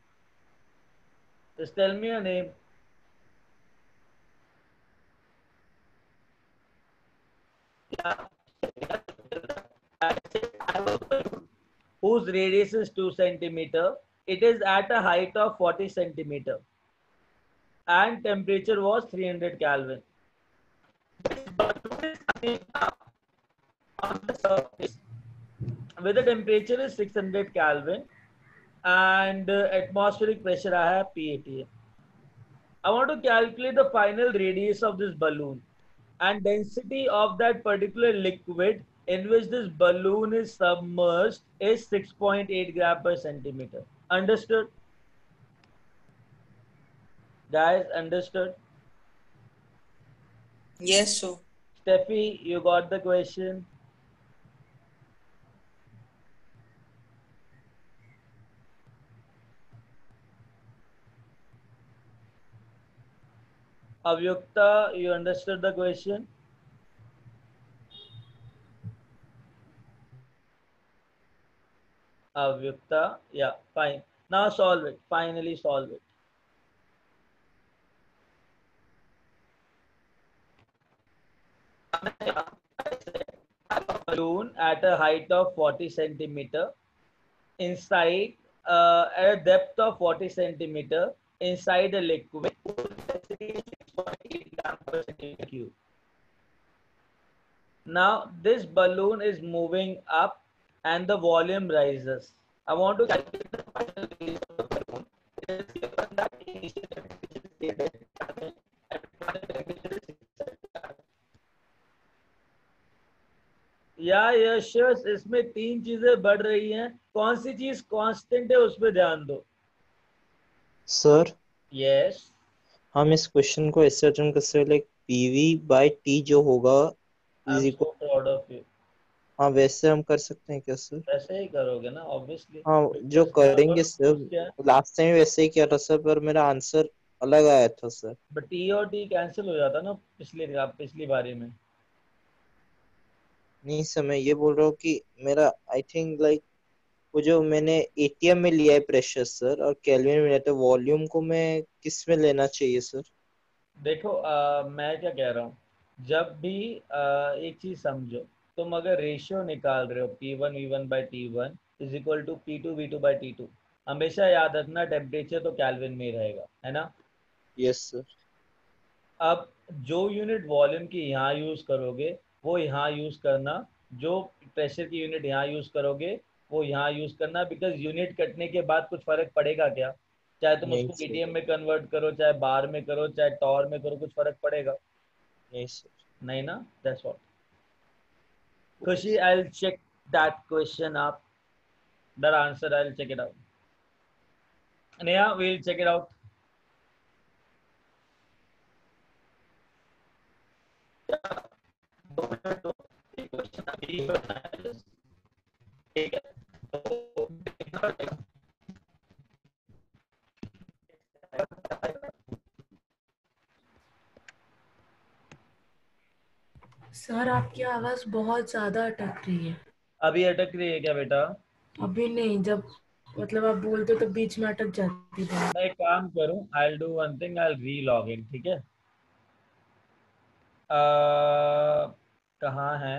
just tell me your name. Whose radius is 2 centimeter. It is at a height of 40 centimeter and temperature was 300 Kelvin. On the surface where the temperature is 600 Kelvin and atmospheric pressure I have PATA. I want to calculate the final radius of this balloon and density of that particular liquid in which this balloon is submerged is 6.8 gram per centimeter. Understood? Guys, understood? Yes, sir. Steffi, you got the question? Avyukta, you understood the question? Avyukta, yeah, fine. Now solve it. Finally solve it. Balloon at a height of 40 centimeter inside at a depth of 40 centimeter inside a liquid. Now this balloon is moving up and the volume rises. I want to calculate the final release of the balloon. It is given that initial temperature is 800 and final temperature is 600. या यश इसमें तीन चीजें बढ़ रही हैं, कौन सी चीज constant है उस पर ध्यान दो। सर यस हम इस क्वेश्चन को ऐसे अटेम्प्ट कर सकते लाइक पीवी बाय टी जो होगा is equal, proud of you. हाँ वैसे हम कर सकते हैं क्या सर? वैसे ही करोगे ना ऑब्वियसली। हाँ जो करेंगे सर, लास्ट टाइम वैसे ही किया था सर पर मेरा आंसर अलग आया था सर। बट टी और टी कैंसिल हो जाता ना पिछली बारी में। नहीं सर मैं ये बोल रहा हूँ कि मेरा आई थिंक लाइक वो जो मैंने एटीएम में लिया है प्रेशर सर और केल्विन में लिया था, वॉल्यूम को मैं किस में लेना चाहिए सर? देखो मैं क्या कह रहा हूँ, जब भी एक चीज समझो, तुम अगर रेशियो निकाल रहे हो P1 V1 by T1 is equal to P2 V2 by T2, हमेशा याद रखना टेम्परेचर तो केल्विन में ही रहेगा, है ना? Yes sir. अब जो यूनिट वॉल्यूम की यहाँ यूज करोगे वो यहाँ यूज करना, जो प्रेशर की यूनिट यहाँ यूज करोगे वो यहाँ यूज करना, बिकॉज यूनिट कटने के बाद कुछ फर्क पड़ेगा क्या? चाहे तुम नहीं उसको सर। पीटीएम में कन्वर्ट करो, चाहे बार में करो, चाहे टॉर में करो, कुछ फर्क पड़ेगा? नहीं सर। नहीं ना? That's what. Khushi, I will check that question up, that answer I will check it out. Neha, we'll check it out. ठीक है, तो सर आपकी आवाज बहुत ज्यादा अटक रही है। अभी अटक रही है क्या बेटा? अभी नहीं, जब मतलब आप बोलते तो बीच में अटक जाती है। मैं एक काम करूं, I'll do one thing, I'll re-log in, ठीक है? कहाँ है?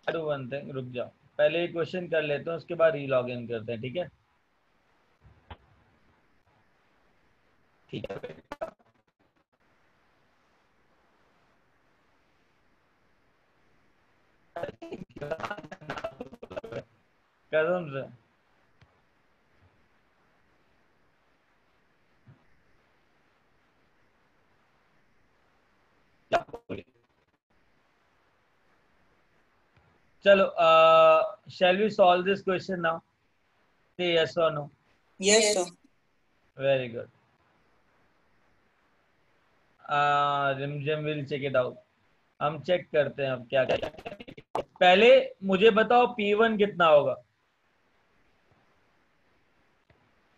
do one thing, रुक जाओ, पहले एक क्वेश्चन कर लेते हैं, उसके बाद री-लॉग इन करते हैं, ठीक है? ठीक है कसम से चलो, shall we solve this question now? Say yes or no. Yes, sir. Very good. रिमझिम will check it out. हम चेक करते हैं अब क्या क्या। पहले मुझे बताओ P1 कितना होगा?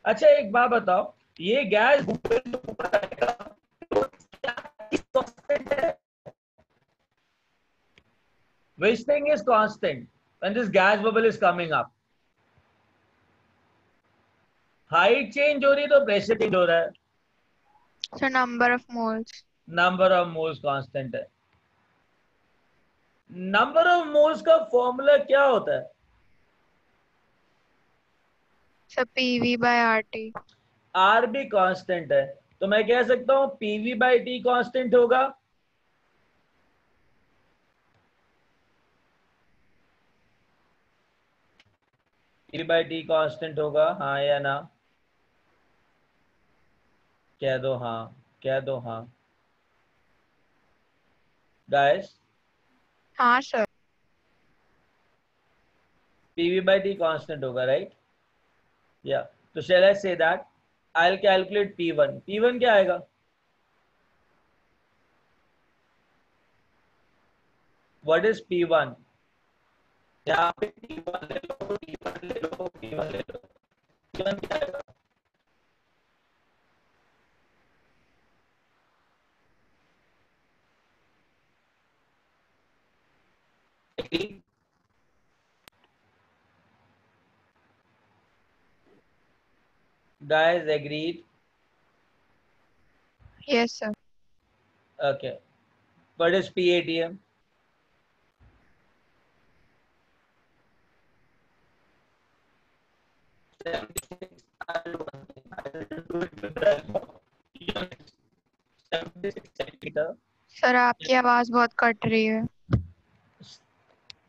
अच्छा एक बात बताओ, ये gas which thing is constant when this gas bubble is coming up? Height change हो रही है तो प्रेशर चेंज हो रहा है। So number of moles. Number of moles constant है। नंबर ऑफ मोल्स का फॉर्मूला क्या होता है? So PV by RT. R भी कांस्टेंट है, तो मैं कह सकता हूं पीवी बाई टी कांस्टेंट होगा। पी बाई टी कांस्टेंट होगा, हाँ या ना? कह दो हाँ, कह दो हाँ गाइस। हाँ sir. PV by T constant होगा, राइट? या तो shall I say that I will calculate P1। P1 क्या आएगा? What is P1? यहाँ पे P1 ले लो, P1 ले लो, P1 ले लो। P1 क्या आएगा? Guys, agreed? Yes sir. Okay. What is PATM? Sir आपकी आवाज बहुत कट रही है।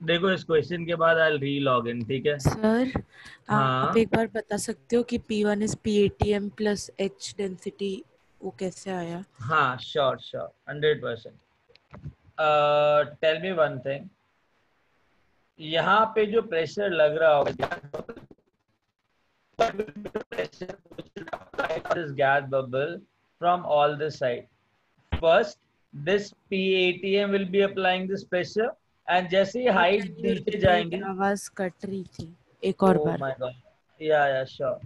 देखो इस क्वेश्चन के बाद आई री लॉग इन, ठीक है? सर हाँ। आप एक बार बता सकते हो कि P1 is PATM plus H density, वो कैसे आया? हाँ sure sure 100%। Tell me one thing, यहाँ पे जो प्रेशर लग रहा होगा this gas bubble from all the side. First, this PATM will be applying this pressure, and जैसे ही height नीचे जाएंगे, आवाज कट रही थी, एक और बार। Oh my God. Yeah, sure.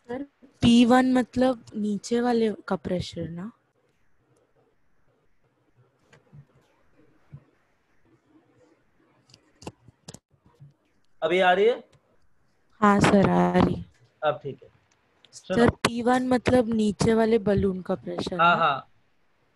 Sir P1 मतलब नीचे वाले का प्रेशर ना? अभी आ रही है? हाँ सर आ रही। अब ठीक है। सर P1 मतलब नीचे वाले बलून का प्रेशर। हाँ हाँ,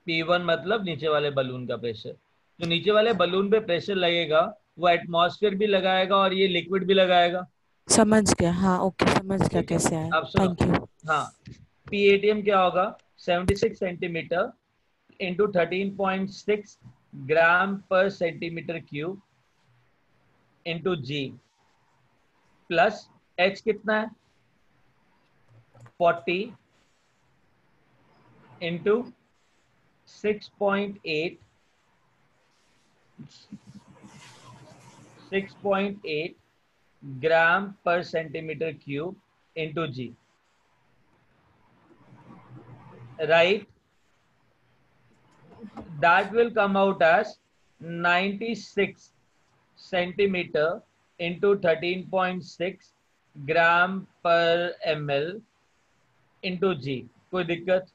P1 मतलब नीचे वाले बलून का प्रेशर। जो नीचे वाले बलून पे प्रेशर लगेगा वो एटमॉस्फेयर भी लगाएगा और ये लिक्विड भी लगाएगा। समझ गया, हाँ ओके समझ गया कैसे आया। अब सुनो, थैंक यू। हाँ, PATM क्या होगा? 76 सेंटीमीटर इंटू 13.6 ग्राम पर centimetre cube into G plus H कितना है? 40 into 6.8 gram per centimeter cube into G. Right? That will come out as 96 centimeter into 13.6 gram per ml into G. कोई दिक्कत?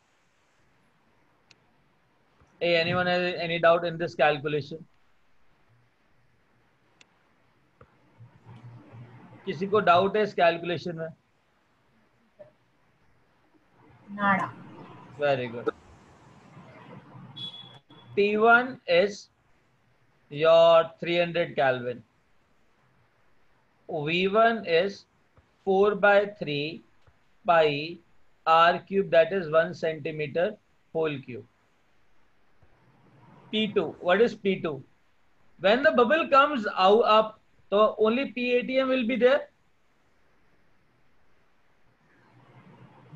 Hey, anyone has any doubt in this calculation? किसी को doubt है इस calculation में? Nada. Very good. T1 is your 300 Kelvin. V1 is 4 by 3 pi r cube, that is 1 centimeter whole cube. P2, what is P2? When the bubble comes out up, so only PATM will be there.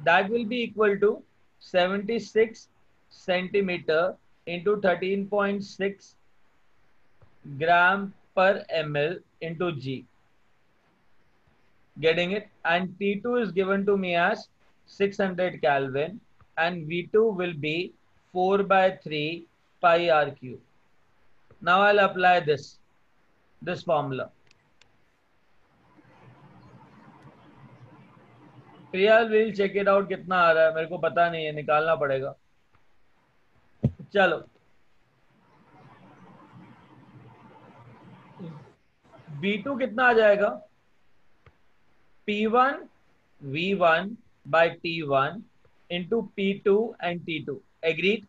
That will be equal to 76 centimeter into 13.6 gram per ml into G. Getting it? And T2 is given to me as 600 Kelvin and V2 will be 4 by 3 pi r cube. Now I'll apply this formula. Priya will check it out कितना आ रहा है, मेरे को पता नहीं है, निकालना पड़ेगा. चलो V2 कितना आ जाएगा? P1 V1 by T1 into P2 and T2. Agreed?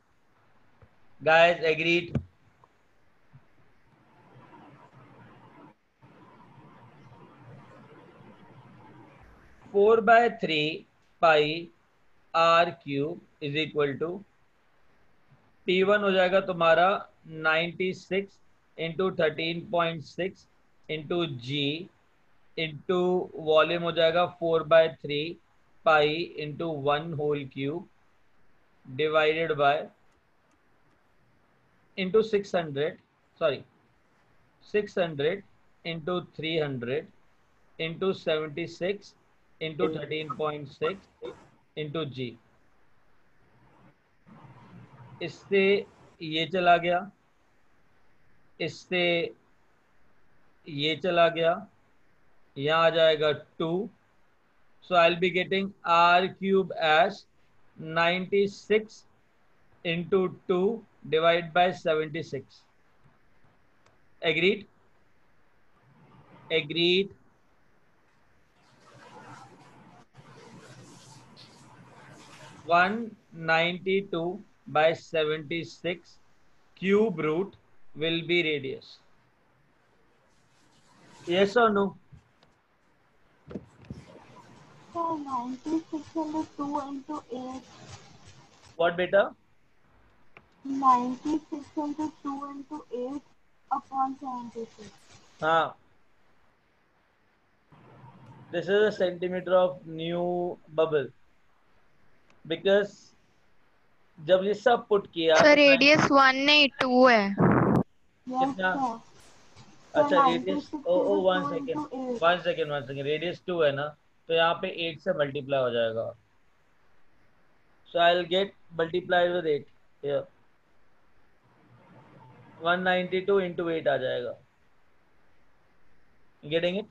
Guys, agreed? Four by 3 pi r cube is equal to P1 हो जाएगा तुम्हारा 96 into 13.6 into G into volume हो जाएगा 4 by 3 pi into 1 whole cube divided by into 600 into 300 into 76 into 13.6 into G. इससे ये चला गया, इससे ये चला गया, यहाँ आ जाएगा 2. So I'll be getting r cube as 96 into 2 divided by 76. Agreed? Agreed? (192 by 76) cube root will be radius. Yes or no? So 96 into 2 into 8. What beta? 96 into 2 into 8 upon 76. हाँ. This is a centimeter of new bubble. Because जब ये सब put किया sir radius 1 नहीं 2 है. कितना? अच्छा radius one second radius 2 है ना, तो यहाँ पे 8 से मल्टीप्लाई हो जाएगा. So I'll get multiplied with 8 here. 192 into 8 आ जाएगा. Getting it?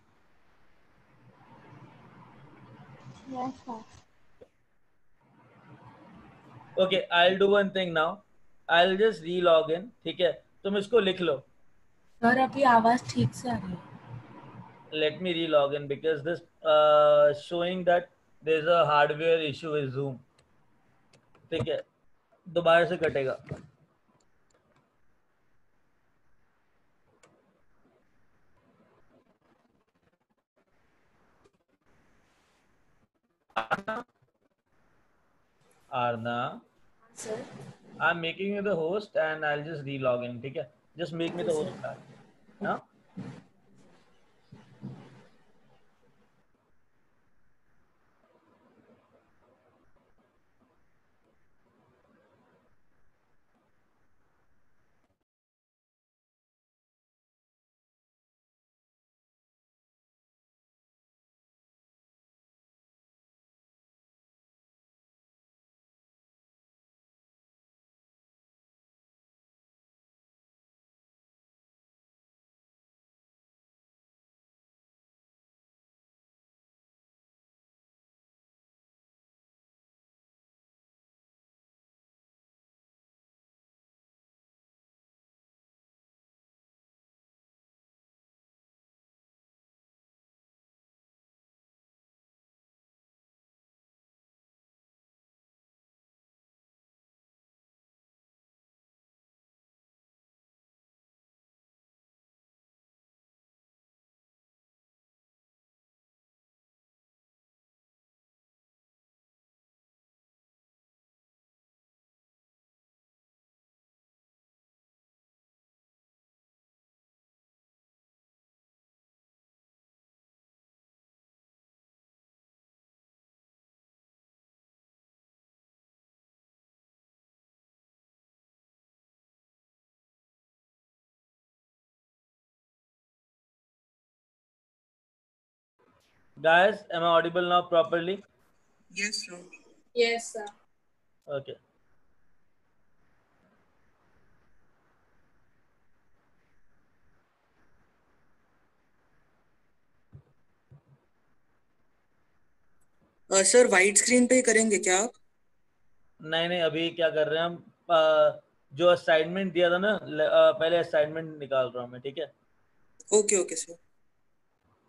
Yes, sir. Okay, I'll do one thing now. I'll just re-log in. ठीक है, तुम इसको लिख लो. सर अभी आवाज ठीक से आ रही है. Let me re-log in because this showing that there's a hardware issue with Zoom. ठीक है, दोबारा से कटेगा. Arna, sir I'm making you the host and I'll just re-log in. ठीक है, just make me the host. हाँ? Guys, am I audible now properly? Yes, sir. Yes, sir. Okay. Sir white screen पे ही करेंगे क्या आप? नहीं, अभी क्या कर रहे हैं हम, जो असाइनमेंट दिया था ना, पहले असाइनमेंट निकाल रहा हूँ मैं, ठीक है? Okay okay sir.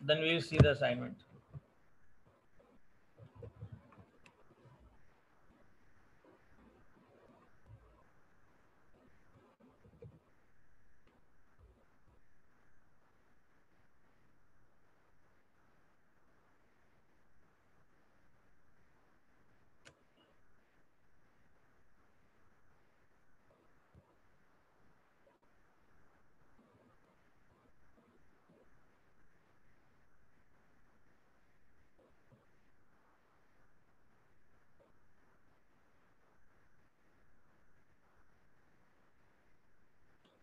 Then we will see the assignment.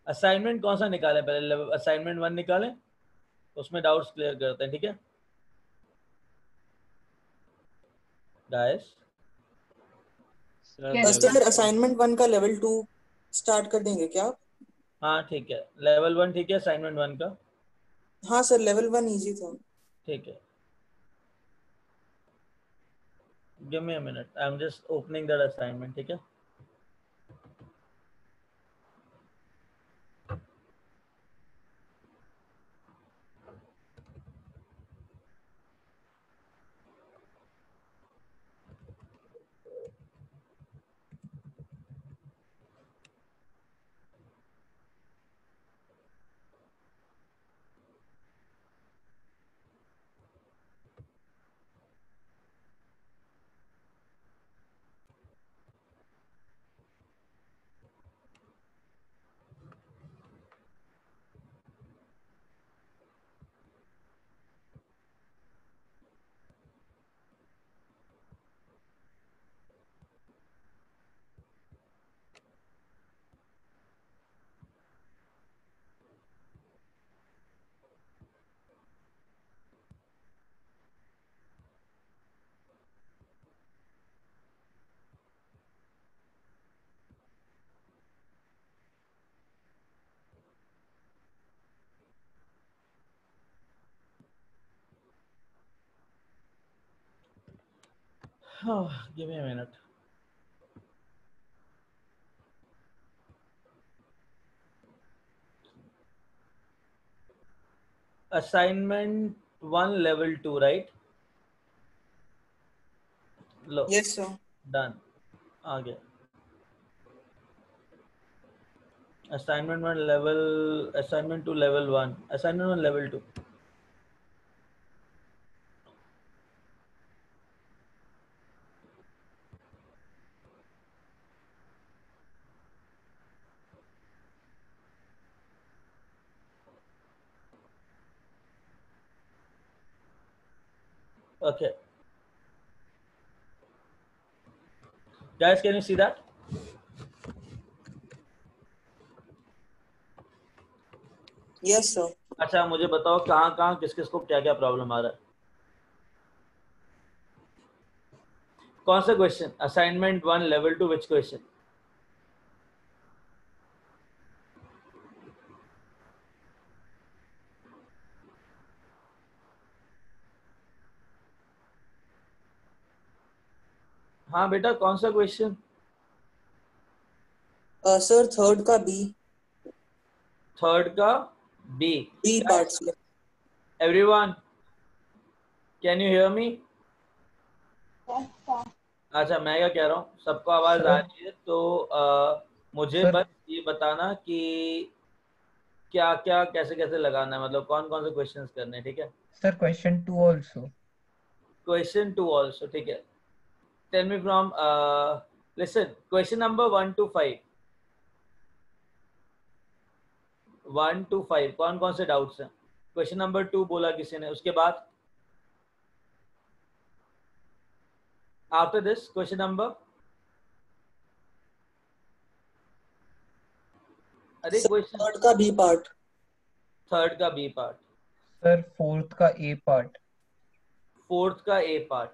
Assignment कौन सा निकालें? पहले असाइनमेंट 1 निकालें, उसमें डाउट्स क्लियर करते हैं, ठीक है गाइस? सर असाइनमेंट 1 का लेवल 2 स्टार्ट कर देंगे क्या आप? हाँ ठीक है, लेवल 1 ठीक है, असाइनमेंट 1 का? हाँ सर, लेवल 1 इजी था. ठीक है, give me a minute, I am just opening that assignment, ठीक है? Oh, give me a minute. Assignment 1 level 2, right? Low, yes sir. Done, आ गया. Assignment 1 level, assignment 2 level 1, assignment 1 level 2. Okay. Guys, can you see that? Yes sir. अच्छा, मुझे बताओ कहाँ किस किस को क्या क्या प्रॉब्लम आ रहा है? कौन सा question? Assignment 1 level 2, which question? हाँ बेटा, कौन सा क्वेश्चन? सर थर्ड का बी. थर्ड का B. B part sir. Everyone, can you hear me? Yes, sir. अच्छा, मैं क्या कह रहा हूँ, सबको आवाज आ रही है? तो मुझे सर। बस ये बताना कि क्या क्या कैसे कैसे लगाना है, मतलब कौन कौन से क्वेश्चंस करने हैं, ठीक है? Sir question 2 also. Question 2 also, ठीक है? Tell me from, listen, question number 1 to 5. 1 to 5 कौन कौन से डाउट्स हैं? क्वेश्चन नंबर 2 बोला किसी ने, उसके बाद आफ्टर दिस क्वेश्चन नंबर, अरे क्वेश्चन थर्ड का बी पार्ट. थर्ड का बी पार्ट. सर फोर्थ का ए पार्ट. फोर्थ का A part.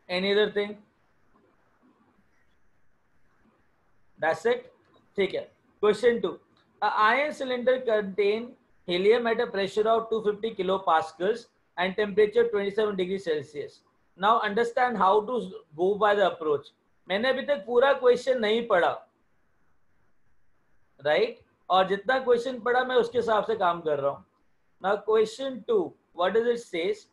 Any other thing? That's it. ठीक है. Question 2. A iron cylinder contain helium at a pressure of 250 kilopascals and temperature 27 degrees Celsius. Now understand how to go by the approach. मैंने अभी तक पूरा question नहीं पढ़ा, right? और जितना क्वेश्चन पढ़ा मैं उसके हिसाब से काम कर रहा हूँ. Now question 2. What does it says?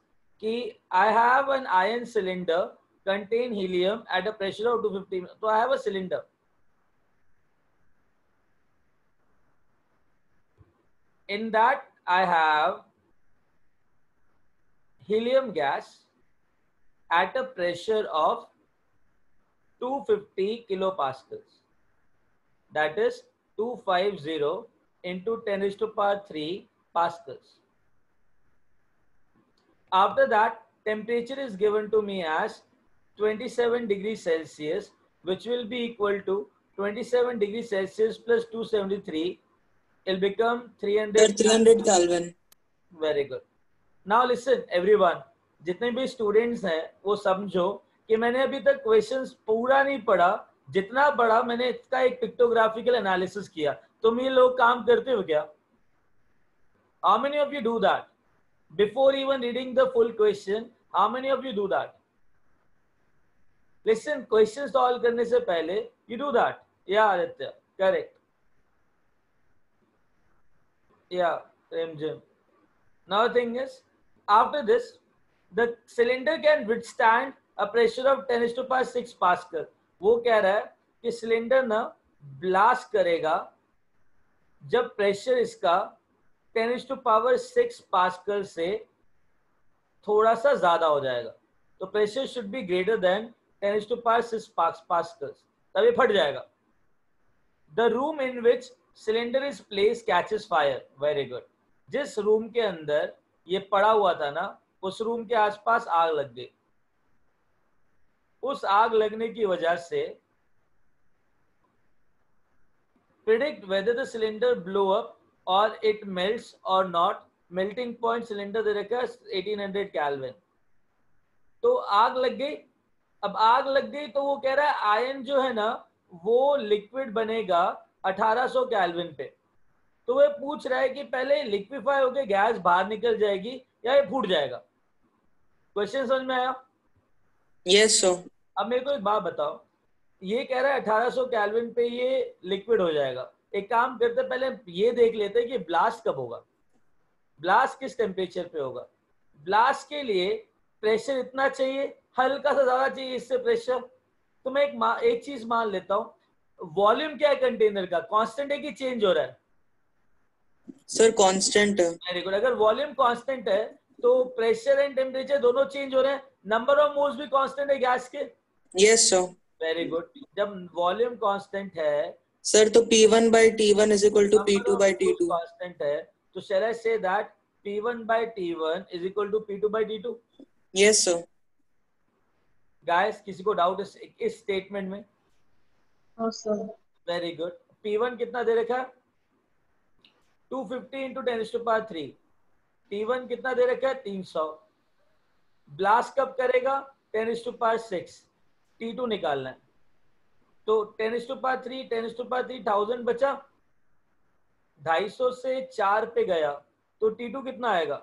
कि I have an iron cylinder contain helium at a pressure of 250. So I have a cylinder. In that I have helium gas at a pressure of 250 kilopascals. That is 250 into 10 raised to power 3 pascals. After that, temperature is given to me as 27 degrees Celsius, which will be equal to 27 degrees Celsius plus 273. It'll become 300 Kelvin. Very good. Now listen everyone, जितने भी students हैं वो समझो कि मैंने अभी तक questions पूरा नहीं पढ़ा. जितना पढ़ा मैंने इसका एक पिक्टोग्राफिकल एनालिसिस किया. तुम ये लोग काम करते हो क्या? How many of you do that? Before even reading the full question, how many of you do that? Listen, question solve करने से पहले you do that. Yeah, Aditya, correct. Yeah, Jim. Now the thing is, after this, the cylinder can withstand a pressure of 10 to power 6 pascal. वो कह रहा है कि cylinder ना blast करेगा जब प्रेशर इसका 10 to power 6 पास्कल से थोड़ा सा ज्यादा हो जाएगा. तो pressure should be greater than 10 to power 6 pascals, तभी फट जाएगा. The room in which cylinder is placed catches fire. Very good. जिस रूम के अंदर ये पड़ा हुआ था ना, उस रूम के आसपास आग लग गई. उस आग लगने की वजह से predict whether the cylinder blow up or it melts or not. Melting point cylinder दे रखा है 1800 Kelvin. तो आग लग गई. अब आग लग गई तो वो कह रहा है आयन जो है ना वो लिक्विड बनेगा 1800 केल्विन पे. तो वो पूछ रहा है कि पहले लिक्विफाई होकर गैस बाहर निकल जाएगी या ये फूट जाएगा. क्वेश्चन समझ में आया? Yes sir. अब मेरे को एक बात बताओ, ये कह रहा है 1800 केल्विन पे ये लिक्विड हो जाएगा. एक काम करते पहले ये देख लेते हैं कि ब्लास्ट कब होगा, ब्लास्ट किस टेम्परेचर पे होगा. ब्लास्ट के लिए प्रेशर इतना चाहिए, हल्का सा ज्यादा चाहिए इससे प्रेशर. तो मैं एक चीज मान लेता हूँ, वॉल्यूम क्या है कंटेनर का, कांस्टेंट है कि चेंज हो रहा है? सर कांस्टेंट है. Very good. अगर वॉल्यूम कांस्टेंट है तो प्रेशर एंड टेम्परेचर दोनों चेंज हो रहे हैं. नंबर ऑफ मोल्स भी कांस्टेंट है गैस के? Yes sir. Very good. जब वॉल्यूम कांस्टेंट है सर तो P1 by T1 is equal to P2 by T2. Constant है तो shall I say that P1 by T1 is equal to P2 by T2? Yes sir. Guys किसी को doubt इस statement में? हाँ sir. Very good. P1 कितना दे रखा है? 250 into 10 to power 3. T1 कितना दे रखा है? 300. ब्लास्ट कब करेगा? 10 to power 6. T2 निकालना है. तो 10 to power 3, 10 to power 3 1000 बचा. 250 से 4 पे गया तो T2 कितना आएगा?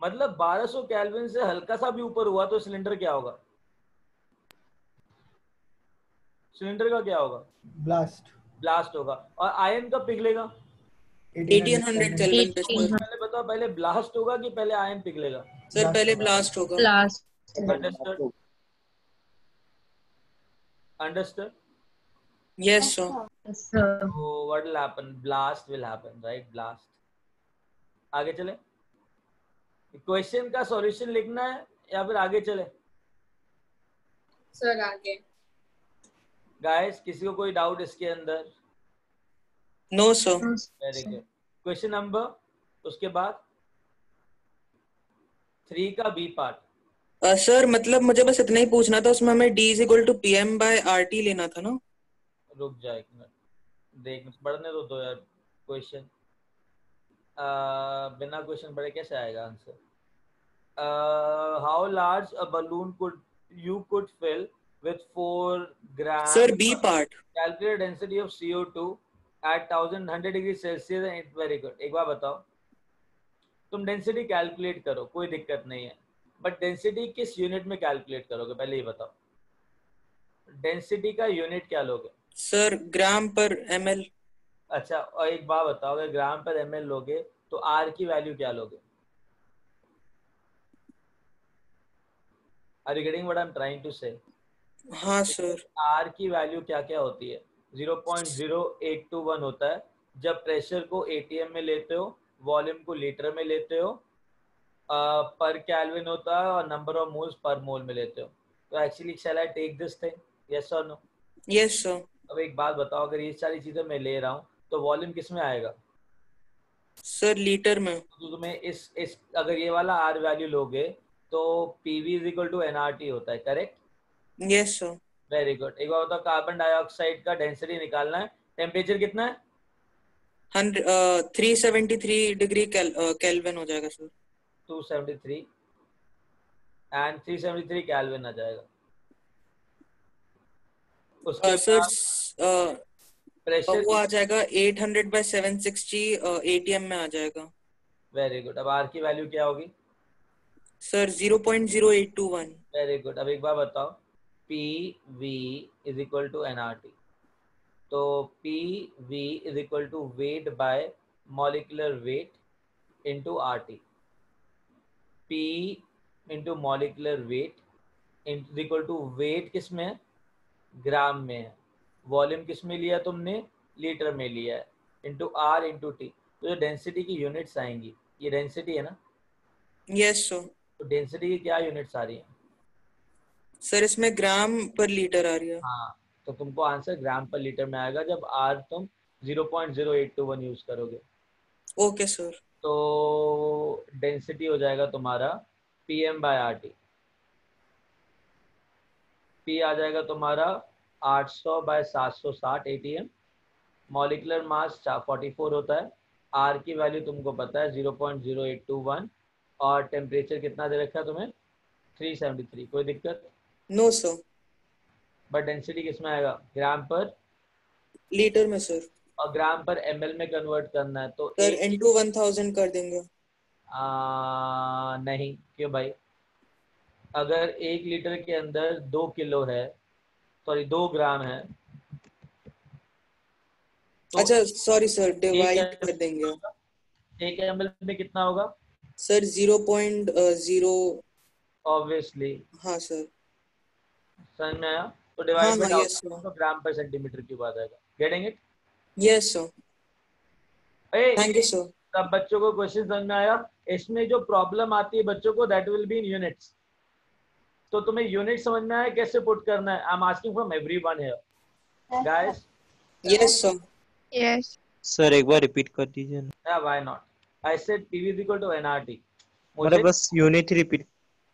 मतलब 1200 केल्विन से हल्का सा भी ऊपर हुआ तो सिलेंडर क्या होगा? सिलेंडर का क्या होगा? ब्लास्ट होगा. और आयन कब पिघलेगा? 1800 केल्विन पे. पहले बताओ, पहले ब्लास्ट होगा कि पहले आयन पिघलेगा? सर पहले ब्लास्ट होगा. Understood? Understood? Yes sir. So what will happen? Blast will happen, right? Blast. आगे चले. क्वेश्चन का सॉल्यूशन लिखना है या फिर आगे चले? सर आगे. गाइस किसी को कोई डाउट इसके अंदर? No sir. Very good. Question number, उसके बाद 3 का बी पार्ट. सर मतलब मुझे बस इतना ही पूछना था, उसमें हमें D is equal to PM by RT लेना था ना. रुक जाए एक मिनट, देख पढ़ने दो यार क्वेश्चन. बिना क्वेश्चन पढ़े कैसे आएगा answer? How large a balloon could fill with 4 grams? Sir, B part. Calculate density of CO2 at 1100 degree Celsius and very good. एक बार बताओ, तुम डेंसिटी कैलकुलेट करो, कोई दिक्कत नहीं है, बट डेंसिटी किस यूनिट में कैलकुलेट करोगे पहले ये बताओ। डेंसिटी का यूनिट क्या लोगे? सर, ग्राम पर ml। अच्छा, और एक बात बताओ, अगर ग्राम पर ml लोगे तो R की वैल्यू क्या लोगे? Are you getting what I'm trying to say? हाँ सर। R की वैल्यू क्या क्या होती है? 0.0821 होता है जब प्रेशर को ATM में लेते हो, वॉल्यूम को लीटर में लेते हो, पर केल्विन होता है, और नंबर ऑफ मोल्स पर मोल में लेते हो। तो actually shall I take this thing, yes और नो? Yes sir. अब एक बात बताओ, अगर ये सारी चीजें मैं ले रहा हूँ तो वॉल्यूम किस में आएगा? सर, लीटर में। तो तुम्हें इस अगर ये वाला R वैल्यू लोगे तो PV is equal to NRT होता है, correct? Yes sir. Very good. एक बार बताओ, कार्बन डाइऑक्साइड का डेंसिटी निकालना है, टेम्परेचर कितना है? 373 डिग्री केल्विन हो जाएगा सर। 273 एंड 373 केल्विन आ जाएगा। उसके सर प्रेशर वो आ जाएगा 800/760 ATM में आ जाएगा। Very good. अब R की वैल्यू क्या होगी? सर 0.0821। Very good. अब एक बार बताओ, PV is equal to NRT, तो PV is equal to weight by molecular weight into RT। P into molecular weight is equal to weight किस में है? ग्राम में है। वॉल्यूम किस में लिया तुमने? लीटर में लिया है, इंटू R इंटू T। तो जो डेंसिटी की यूनिट्स आएंगी, ये डेंसिटी है ना? Yes sir. तो डेंसिटी की क्या यूनिट्स आ रही हैं? सर, इसमें ग्राम पर लीटर आ रही है। हाँ, तो तुमको आंसर ग्राम पर लीटर में आएगा जब R तुम 0.0821 यूज करोगे। Okay sir. तो डेंसिटी हो जाएगा तुम्हारा PM/RT। P आ जाएगा तुम्हारा 800/760 ATM। मॉलिक्यूलर मास 44 होता है। R की वैल्यू तुमको पता है 0.0821, और टेम्परेचर कितना दे रखा है तुम्हें? 373। कोई दिक्कत? No sir. बट डेंसिटी किस में आएगा? ग्राम पर लीटर में सर। और ग्राम पर ml में कन्वर्ट करना है, तो सर into 1000 कर देंगे। नहीं, क्यों भाई? अगर 1 लीटर के अंदर 2 किलो है, सॉरी 2 ग्राम है, तो अच्छा सॉरी सर, डिवाइड कर देंगे। 1 ml में कितना होगा? सर 0.0। ऑब्वियसली। हाँ सर। समझ में आया? तो डिवाइड हाँ, बाय yes, sir. तो ग्राम पर सेंटीमीटर क्यूब आ जाएगा। Getting it? Yes sir. Thank you sir. सब बच्चों को क्वेश्चन समझ में आया? इसमें जो प्रॉब्लम आती है बच्चों को, that will be in units. तो तुम्हें यूनिट समझ में आया कैसे पुट करना है? I am asking from everyone here guys. Yes sir. Yes. Sir एक बार रिपीट कर दीजिए ना। Why not? I said PV is equal to NRT। मतलब बस यूनिट ही रिपीट,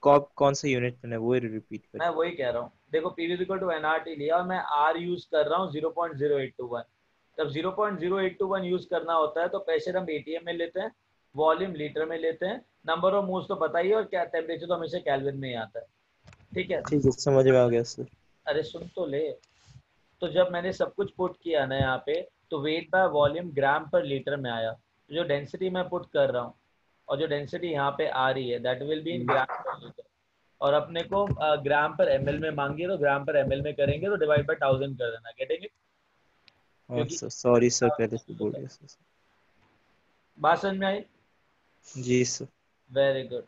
कौन सा यूनिट में है वो रिपीट कर। मैं वही कह रहा हूँ, देखो PV is equal to NRT लिया और मैं R यूज कर रहा हूँ 0.0821। जब 0.0821 यूज करना होता है तो प्रेशर हम ATM में लेते हैं, वॉल्यूम लीटर में लेते हैं, नंबर ऑफ मोल्स तो पता ही है, और क्या टेम्परेचर तो हमेशा केल्विन में ही आता है। ठीक है, समझ में आ गया सर। अरे सुन तो ले। तो जब मैंने सब कुछ पुट किया ना यहाँ पे, तो वेट बाय वॉल्यूम ग्राम पर लीटर में आया। तो जो डेंसिटी मैं पुट कर रहा हूँ और जो डेंसिटी यहाँ पे आ रही है, दैट विल बी इन ग्राम पर लीटर। और अपने को ग्राम पर ml में मांगी, तो ग्राम पर ml में करेंगे तो डिवाइड बाय 1000 कर देना। Getting it? क्योंकि सॉरी सर, पहले से बोल दिया सर। बात समझ में आई? जी सर। Very good.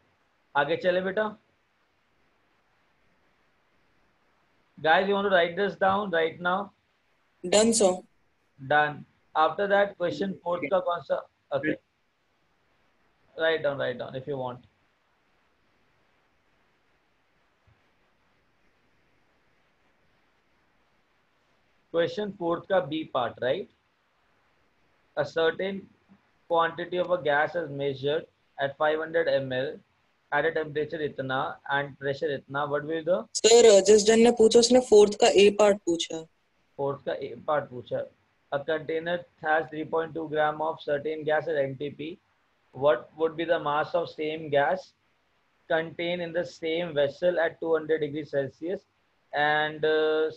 आगे चले बेटा। Guys, you want to write this down right now? Done sir. Done. After that, question 4 का कौन सा? Okay. Write down if you want. Question 4 का B part, right? A certain quantity of a gas is measured at 500 ml at a temperature इतना and pressure इतना. What will the? Sir जिस जन ने पूछा उसने फोर्थ का A पार्ट पूछा। फोर्थ का A part पूछा। A container has 3.2 gram of certain gas at NTP what would be the mass of same gas contained in the same vessel at 200 degrees Celsius and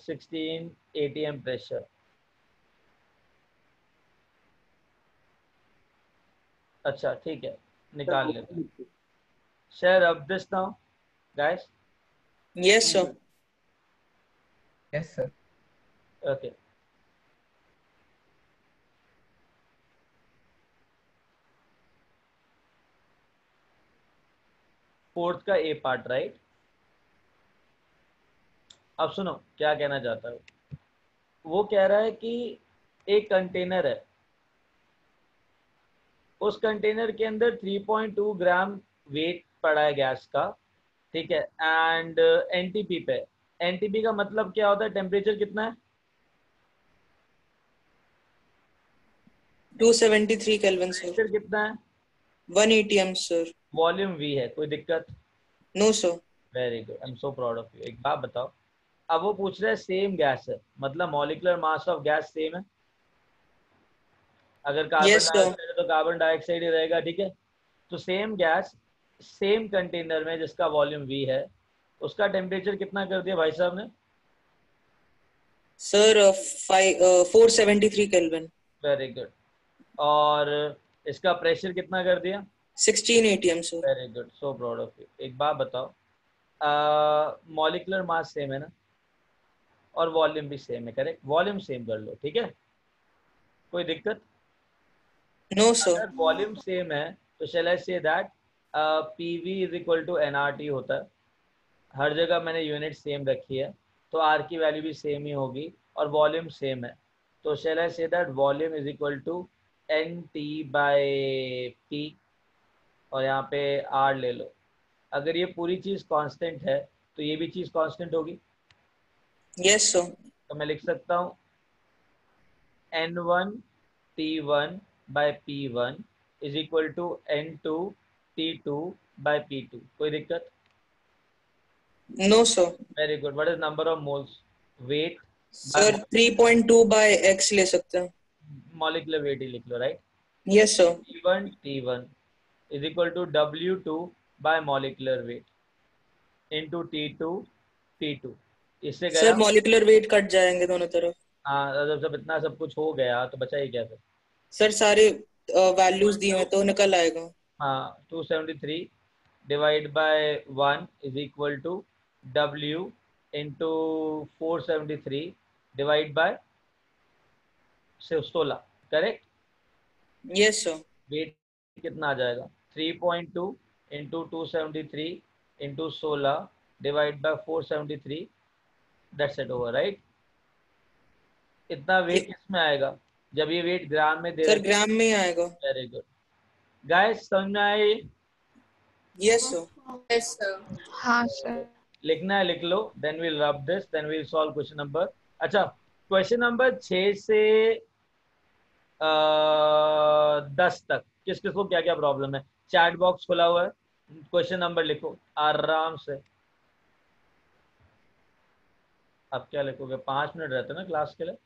16 atm pressure? अच्छा ठीक है, निकाल लेते हैं. Share up this now, guys. Yes, sir. Yes, sir. Okay. Fourth का A part, right? अब सुनो क्या कहना चाहता है. वो कह रहा है कि एक कंटेनर है, उस कंटेनर के अंदर 3.2 ग्राम वेट पड़ा है गैस का, ठीक है, एंड एनटीपी पे. एनटीपी का मतलब क्या होता है? टेम्परेचर कितना है? 273 केल्विन सर. प्रेशर कितना है? 1 atm सर. वॉल्यूम वी है. कोई दिक्कत? No sir. Very good, I am so proud of you. एक बात बताओ, अब वो पूछ रहा है सेम गैस है, मतलब molecular mass of gas same है. अगर कार्बन डाइऑक्साइड है तो कार्बन डाइऑक्साइड ही रहेगा, ठीक है. तो सेम गैस सेम कंटेनर में जिसका वॉल्यूम वी है, उसका टेम्परेचर कितना कर दिया भाई साहब ने? Sir 473 kelvin. Very good. और इसका प्रेशर कितना कर दिया? 16 atm sir. Very good, so proud of you. एक बात बताओ, मॉलिक्यूलर मास सेम है ना, और वॉल्यूम भी सेम है, करेक्ट? वॉल्यूम सेम कर लो, ठीक है, कोई दिक्कत? No sir. अगर वॉल्यूम सेम है तो shall I say that PV is equal to nRT होता है. हर जगह मैंने यूनिट सेम रखी है, तो R की वैल्यू भी सेम ही होगी, और वॉल्यूम सेम है, तो shall I say that volume is equal to NT/P, और यहाँ पे R ले लो. अगर ये पूरी चीज कांस्टेंट है तो ये भी चीज कांस्टेंट होगी. Yes sir. तो मैं लिख सकता हूँ N1 T1/P1 is equal to N2 T2/P2. कोई दिक्कत? No sir. Very good. What is number of moles? Weight sir 3.2 by x ले सकते हैं. मॉलिक्यूलर वेट ही लिख लो, right? Yes sir. T1 is equal to W2 by molecular weight into T2 P2. इससे sir molecular weight cut जाएंगे दोनों तरफ. हाँ, जब इतना सब कुछ हो गया तो बचा ही क्या फिर? सर सारे वैल्यूज दिए हैं तो निकल आएगा. हाँ, 273 divide by 1 is equal to W into 473 divide by 16, करेक्ट? Yes sir. वेट कितना आ जाएगा? 3.2 into 273 into 16 divide by 473, that's it over, right? इतना वेट किसमें आएगा जब ये वेट ग्राम में दे? सर ग्राम में आएगा. Very good. गाइस समझ में आई? Yes sir. Yes sir. हाँ सर. लिखना है लिख लो, then we'll rub this, then we'll solve question number. अच्छा, क्वेश्चन नंबर 6 से 10 तक किस किस को क्या क्या प्रॉब्लम है? चैट बॉक्स खुला हुआ है, क्वेश्चन नंबर लिखो आराम से. अब क्या लिखोगे? 5 मिनट रहते हैं ना क्लास के लिए.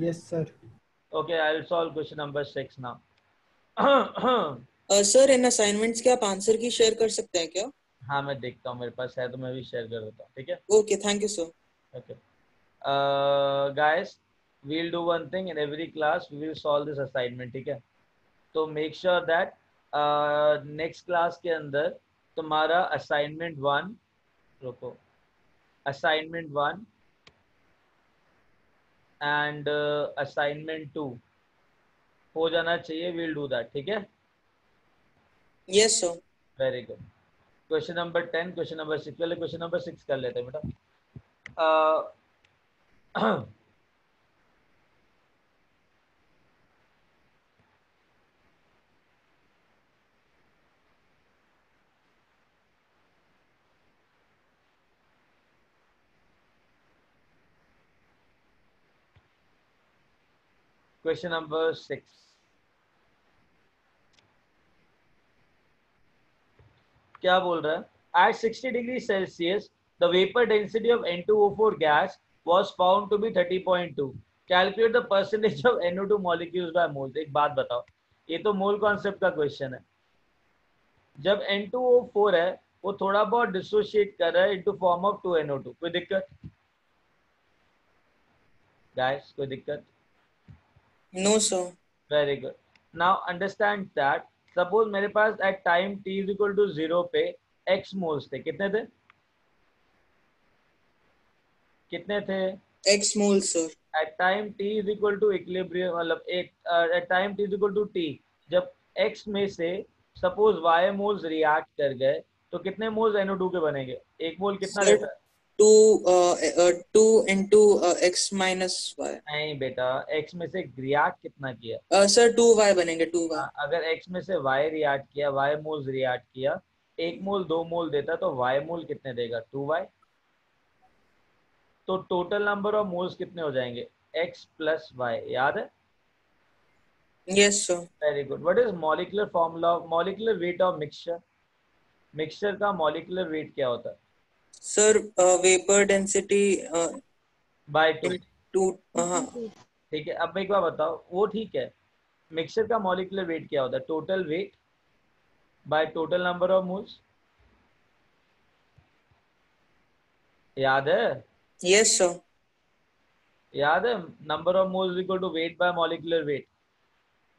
Yes sir. Okay, I will solve question number 6 now. Sir in assignments के आप आंसर की शेयर कर सकते हैं क्या? हाँ, मैं देखता हूँ, मेरे पास है तो मैं भी शेयर कर देता हूँ, ठीक है? Okay, thank you sir. Okay. Guys, we'll do one thing in every class. We will solve this assignment, ठीक है? तो make sure that next class के अंदर तुम्हारा assignment 1, रुको, assignment 1 and assignment 2 हो जाना चाहिए. We'll do that, ठीक है? Yes sir. Very good. Question number 10, question number 6. पहले question number 6 कर लेते हैं बेटा. Question number 6. क्या बोल रहा है? At 60 degrees Celsius, the vapor density of N2O4 gas was found to be 30.2. Calculate the percentage of NO2 molecules by moles. एक बात बताओ, ये तो मोल कॉन्सेप्ट का क्वेश्चन है। जब N2O4 है वो थोड़ा बहुत डिसोशिएट कर रहा है इनटू फॉर्म ऑफ 2NO2, कोई दिक्कत गाइस? कोई दिक्कत? No sir. Very good. Now understand that suppose मेरे पास at time t is equal to 0 पे x मोल्स थे, कितने थे? कितने थे? x mole sir. At time t is equal to equilibrium, मतलब at time t is equal to t, जब x में से सपोज y मोल्स रिएक्ट कर गए तो कितने मोल्स NO2 के बनेंगे? एक मोल कितना सर, देता है? 2 into x minus y। नहीं बेटा, x में से रिएक्ट कितना किया? सर 2y बनेंगे, 2y। अगर x में से y रिएक्ट किया, y मोल्स रिएक्ट किया, एक मोल 2 मोल देता तो y मोल कितने देगा? 2y। तो टोटल नंबर ऑफ मोल्स कितने हो जाएंगे? x प्लस y, याद है? Yes sir. Very good. What is molecular formula of molecular weight of mixture? Mixture का मॉलिक्यूलर वेट क्या होता है? Sir vapour density bye 2। हाँ ठीक है, अब एक बार बताओ, वो ठीक है, मिक्सचर का मॉलिक्यूलर वेट क्या होता है? Total weight by total number of moles, याद है? Yes sir. याद है? Number of moles equal to weight by molecular weight.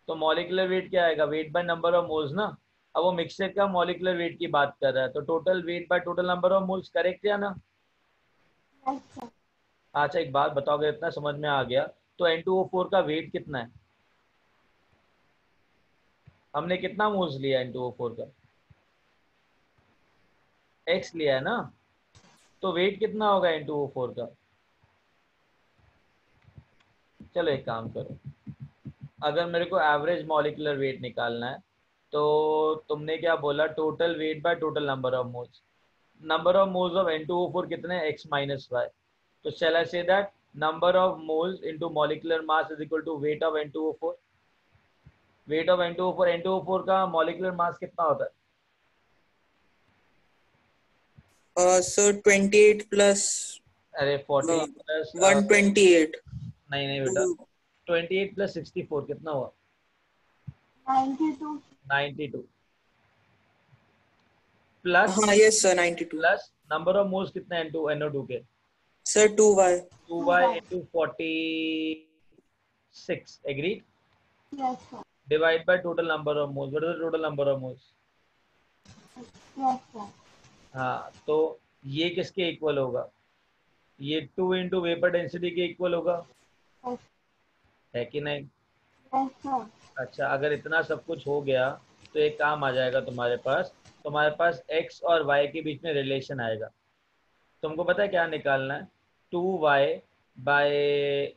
तो मॉलिक्यूलर वेट क्या आएगा? Weight by number of moles ना। अब वो मिक्सचर का मॉलिक्यूलर वेट की बात कर रहा है, तो total weight by total number of moles, correct या ना? अच्छा एक बात बताओ, अगर इतना समझ में आ गया तो N2O4 का वेट कितना है? हमने कितना मोल्स लिया N2O4 का? x लिया है ना, तो वेट कितना होगा N2O4 का? चलो एक काम करो, अगर मेरे को एवरेज मॉलिक्यूलर वेट निकालना है तो तुमने क्या बोला? Total weight by total number of moles. Number of moles of N2O4 कितने? x minus y। तो shall I say that number of moles into molecular mass is equal to weight of N2O4? weight of N2O4 का molecular mass कितना होता है? Sir 28 plus, अरे 40 plus 128। नहीं बेटा, 28 plus 64 कितना हुआ? 92 प्लस, हाँ yes sir 92 plus number of moles कितने हैं NO2 के? Sir 2y। 2y into 46, agreed? Yes, sir. Divide by total number of moles. What is the total number of moles? Yes, sir. हाँ, तो ये किसके इक्वल होगा? ये 2 into वेपर डेंसिटी के इक्वल होगा, है कि नहीं? Yes, sir. अच्छा, अगर इतना सब कुछ हो गया तो एक काम आ जाएगा तुम्हारे पास x और y के बीच में रिलेशन आएगा। तुमको पता है क्या निकालना है? 2y बाय,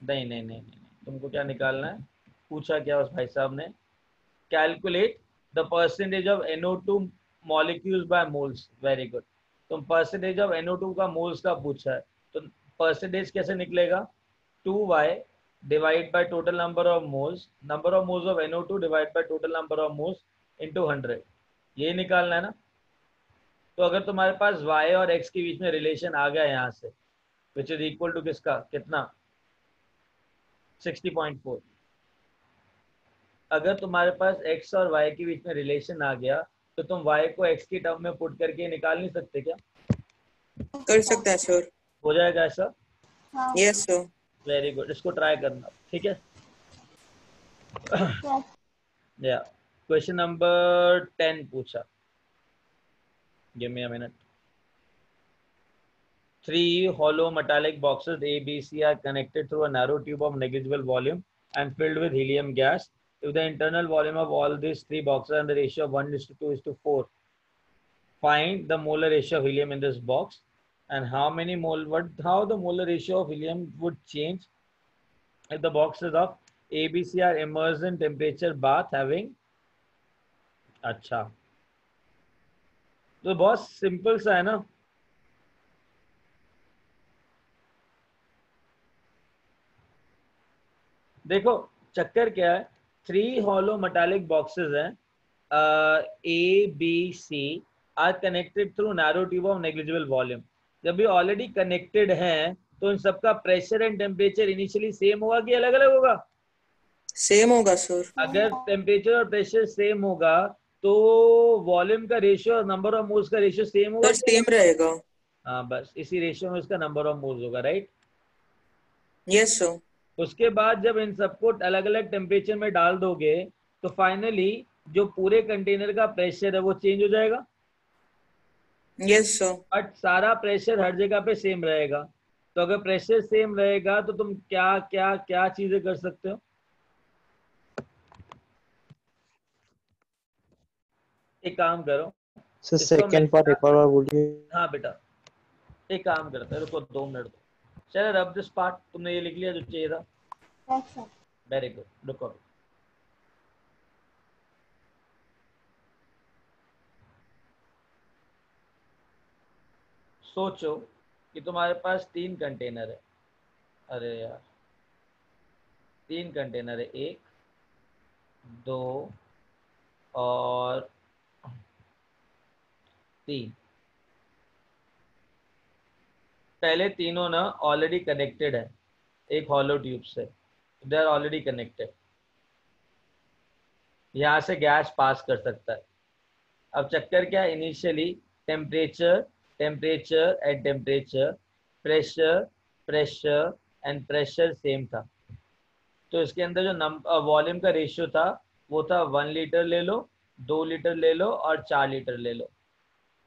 नहीं, तुमको क्या निकालना है? पूछा क्या उस भाई साहब ने? Calculate the percentage of NO2 molecules by moles. Very good. तुम परसेंटेज ऑफ NO2 का मोल्स का पूछा है, तो परसेंटेज कैसे निकलेगा? 2y divide by total number of moles of NO2 divide by total number of moles into 100, ये निकालना है ना। तो अगर तुम्हारे पास y और x के बीच में रिलेशन आ गया यहाँ से, विच इज इक्वल टू किसका? कितना? 60.4। अगर तुम्हारे पास x और y के बीच में रिलेशन आ गया तो तुम y को x की टर्म में पुट करके निकाल नहीं सकते क्या? कर सकते हैं सर। हो जाएगा ऐसा? Yes sir. वेरी गुड, इसको ट्राई करना, ठीक है? या क्वेश्चन नंबर 10 पूछा, give me a minute. 3 hollow metallic boxes A, B, C are connected through a narrow tube of negligible volume and filled with helium gas. If the internal volume of all these 3 boxes and the ratio of 1:2:4, find the molar ratio of helium in this box and how the molar ratio of helium would change if the boxes of A, B, C are immersed in temperature bath having, अच्छा तो बहुत simple सा है ना। देखो चक्कर क्या है, 3 hollow metallic boxes हैं, A, B, C are connected through narrow tube of negligible volume। जब ये ऑलरेडी कनेक्टेड हैं तो इन सबका pressure and temperature initially same होगा कि अलग अलग होगा? सेम होगा सर। अगर टेम्परेचर और प्रेशर सेम होगा तो वॉल्यूम का रेशियो और नंबर ऑफ मोल्स का रेशियो सेम होगा। सर सेम रहेगा। हाँ, बस इसी रेशियो में इसका नंबर ऑफ मोल्स होगा, राइट। Yes sir. उसके बाद जब इन सबको अलग अलग टेम्परेचर में डाल दोगे तो फाइनली जो पूरे कंटेनर का प्रेशर है वो चेंज हो जाएगा। Yes sir. बट सारा प्रेशर हर जगह पे सेम रहेगा। तो अगर प्रेशर सेम रहेगा तो तुम क्या क्या क्या चीजें कर सकते हो। एक काम करो, सर इसको सेकंड पार्ट एक और बार बोलिए। हाँ बेटा, एक काम करते हैं, रुको 2 मिनट दो। चलो रब दिस पार्ट, तुमने ये लिख लिया जो चाहिए था। Yes sir. वेरी गुड, रुको। सोचो कि तुम्हारे पास 3 कंटेनर है। अरे यार, 3 कंटेनर है, 1 2 और 3। पहले तीनों ना ऑलरेडी कनेक्टेड है एक हॉलो ट्यूब से, दे आर ऑलरेडी कनेक्टेड। यहाँ से गैस पास कर सकता है। अब चक्कर क्या, initially temperature temperature and temperature, pressure pressure and pressure same था। तो इसके अंदर जो वॉल्यूम का रेशियो था वो था 1 लीटर ले लो, 2 लीटर ले लो और 4 लीटर ले लो।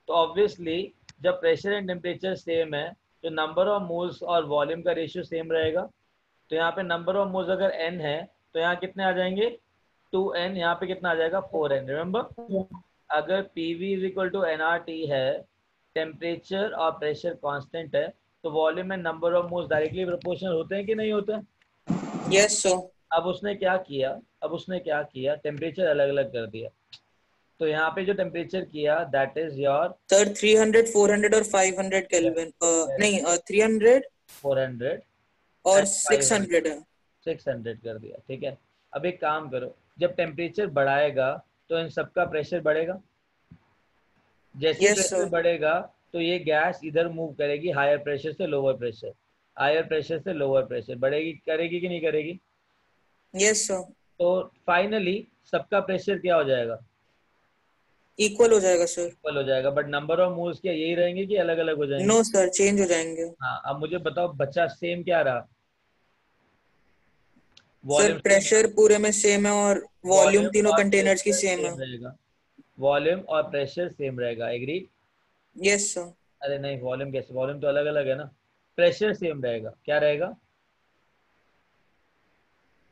तो ऑब्वियसली जब प्रेशर एंड टेम्परेचर सेम है तो नंबर ऑफ मोल्स और वॉल्यूम का रेशियो सेम रहेगा। तो यहाँ पे नंबर ऑफ मोल्स अगर n है तो यहाँ कितने आ जाएंगे 2n, यहाँ पे कितना आ जाएगा 4n। रिमेंबर, अगर PV is equal to nRT है, टेम्परेचर और प्रेशर कांस्टेंट है, तो volume and number of moles directly proportional होते हैं कि नहीं होते हैं। Yes sir. अब उसने क्या किया, टेम्परेचर अलग अलग कर दिया। तो यहाँ पे जो टेम्परेचर किया दैट इज योर सर 300, 400 और 500 केल्विन। नहीं 300 400 और 600 है। 600 कर दिया, ठीक है। अब एक काम करो, जब टेम्परेचर बढ़ाएगा तो इन सबका प्रेशर बढ़ेगा। जैसे प्रेशर बढ़ेगा तो ये गैस इधर मूव करेगी, हायर प्रेशर से लोअर प्रेशर, हायर प्रेशर से लोअर प्रेशर बढ़ेगी, करेगी कि नहीं करेगी। Yes sir. तो फाइनली सबका प्रेशर क्या हो जाएगा, इक्वल हो जाएगा सर। इक्वल हो जाएगा। बट नंबर ऑफ मोल्स क्या यही रहेंगे कि अलग अलग हो जाएंगे। नो सर, चेंज हो जाएंगे। हाँ, अब मुझे बताओ बच्चा सेम क्या रहा, सर प्रेशर पूरे में सेम है और वॉल्यूम तीनों कंटेनर्स की सेम है। रहेगा, वॉल्यूम और प्रेशर सेम रहेगा। एग्री। Yes sir. अरे नहीं, वॉल्यूम कैसे, वॉल्यूम तो अलग अलग है ना। प्रेशर सेम रहेगा, क्या रहेगा,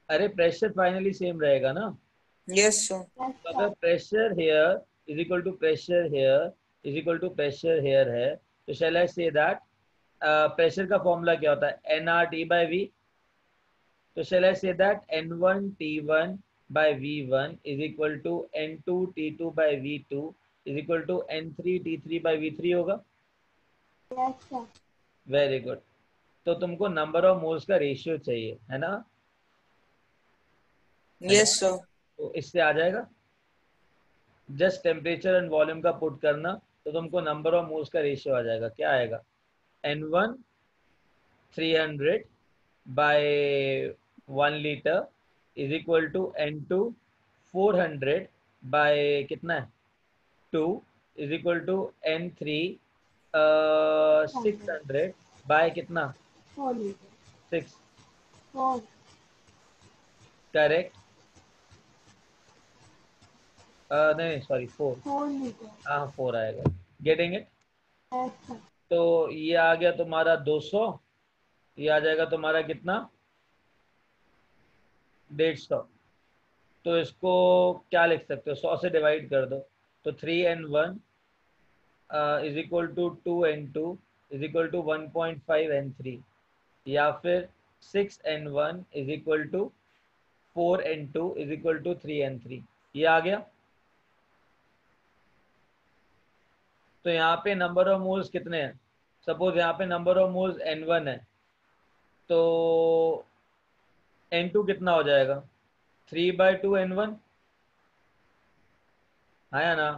अरे प्रेशर फाइनली सेम रहेगा ना। Yes sir. तो अगर pressure here is equal to pressure here is equal to pressure here है तो shall I say that pressure का फॉर्मूला क्या होता है nRT/V। तो shall I say that N1T1 by V1 is equal to N2T2 by V2 is equal to N3T3 by V3 होगा। Yes sir. Very good. तो तुमको नंबर ऑफ मोल्स का ratio चाहिए है ना। Yes sir. तो इससे आ जाएगा, जस्ट टेम्परेचर एंड वॉल्यूम का पुट करना तो तुमको नंबर ऑफ मोल्स का रेशियो आ जाएगा। क्या आएगा, N1 300 by 1 liter is equal to N2 400 by कितना है 2 is equal to N3 600 by कितना 4 लीटर। 6, 4। करेक्ट। नहीं सॉरी 4 लीटर। हाँ 4 आएगा। Getting it. Yes sir. तो ये आ गया तुम्हारा 200, ये आ जाएगा तुम्हारा कितना 150। तो इसको क्या लिख सकते हो, 100 से डिवाइड कर दो तो 3N1 is equal to 2N2 is equal to 1.5N3 या फिर 6N1 is equal to 4N2 is equal to 3N3। ये आ गया। तो यहाँ पे नंबर ऑफ मोल्स कितने हैं, सपोज यहाँ पे नंबर ऑफ मोल्स N1 है तो N2 कितना हो जाएगा 3/2N1 है या ना।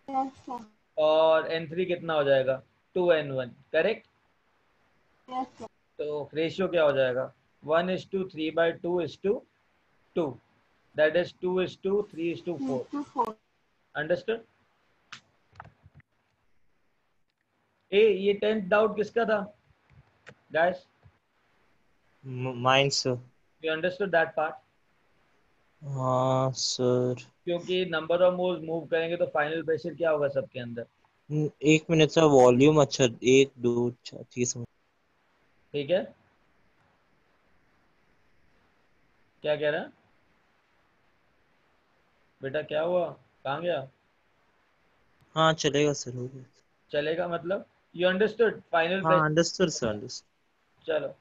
Yes sir. और N3 कितना हो जाएगा 2N1, करेक्ट। Yes sir. तो रेशियो क्या हो जाएगा 1:3/2:2 2, that is 2:3:4. 3:4. अंडरस्टूड? ए ये 10th डाउट किसका था guys? Mine sir. You understood that part? हाँ सर। क्योंकि नंबर ऑफ मोल्स मूव करेंगे तो फाइनल प्रेशर क्या होगा सबके अंदर? 1 मिनट सर, वॉल्यूम अच्छा 1 2 4 3 ठीक है, क्या कह रहा है बेटा? क्या हुआ, कहाँ गया? हाँ चलेगा सर, हो गया। चलेगा मतलब? यू अंडरस्टूड फाइनल हाँ प्रेशर? Understood sir, understood. चलो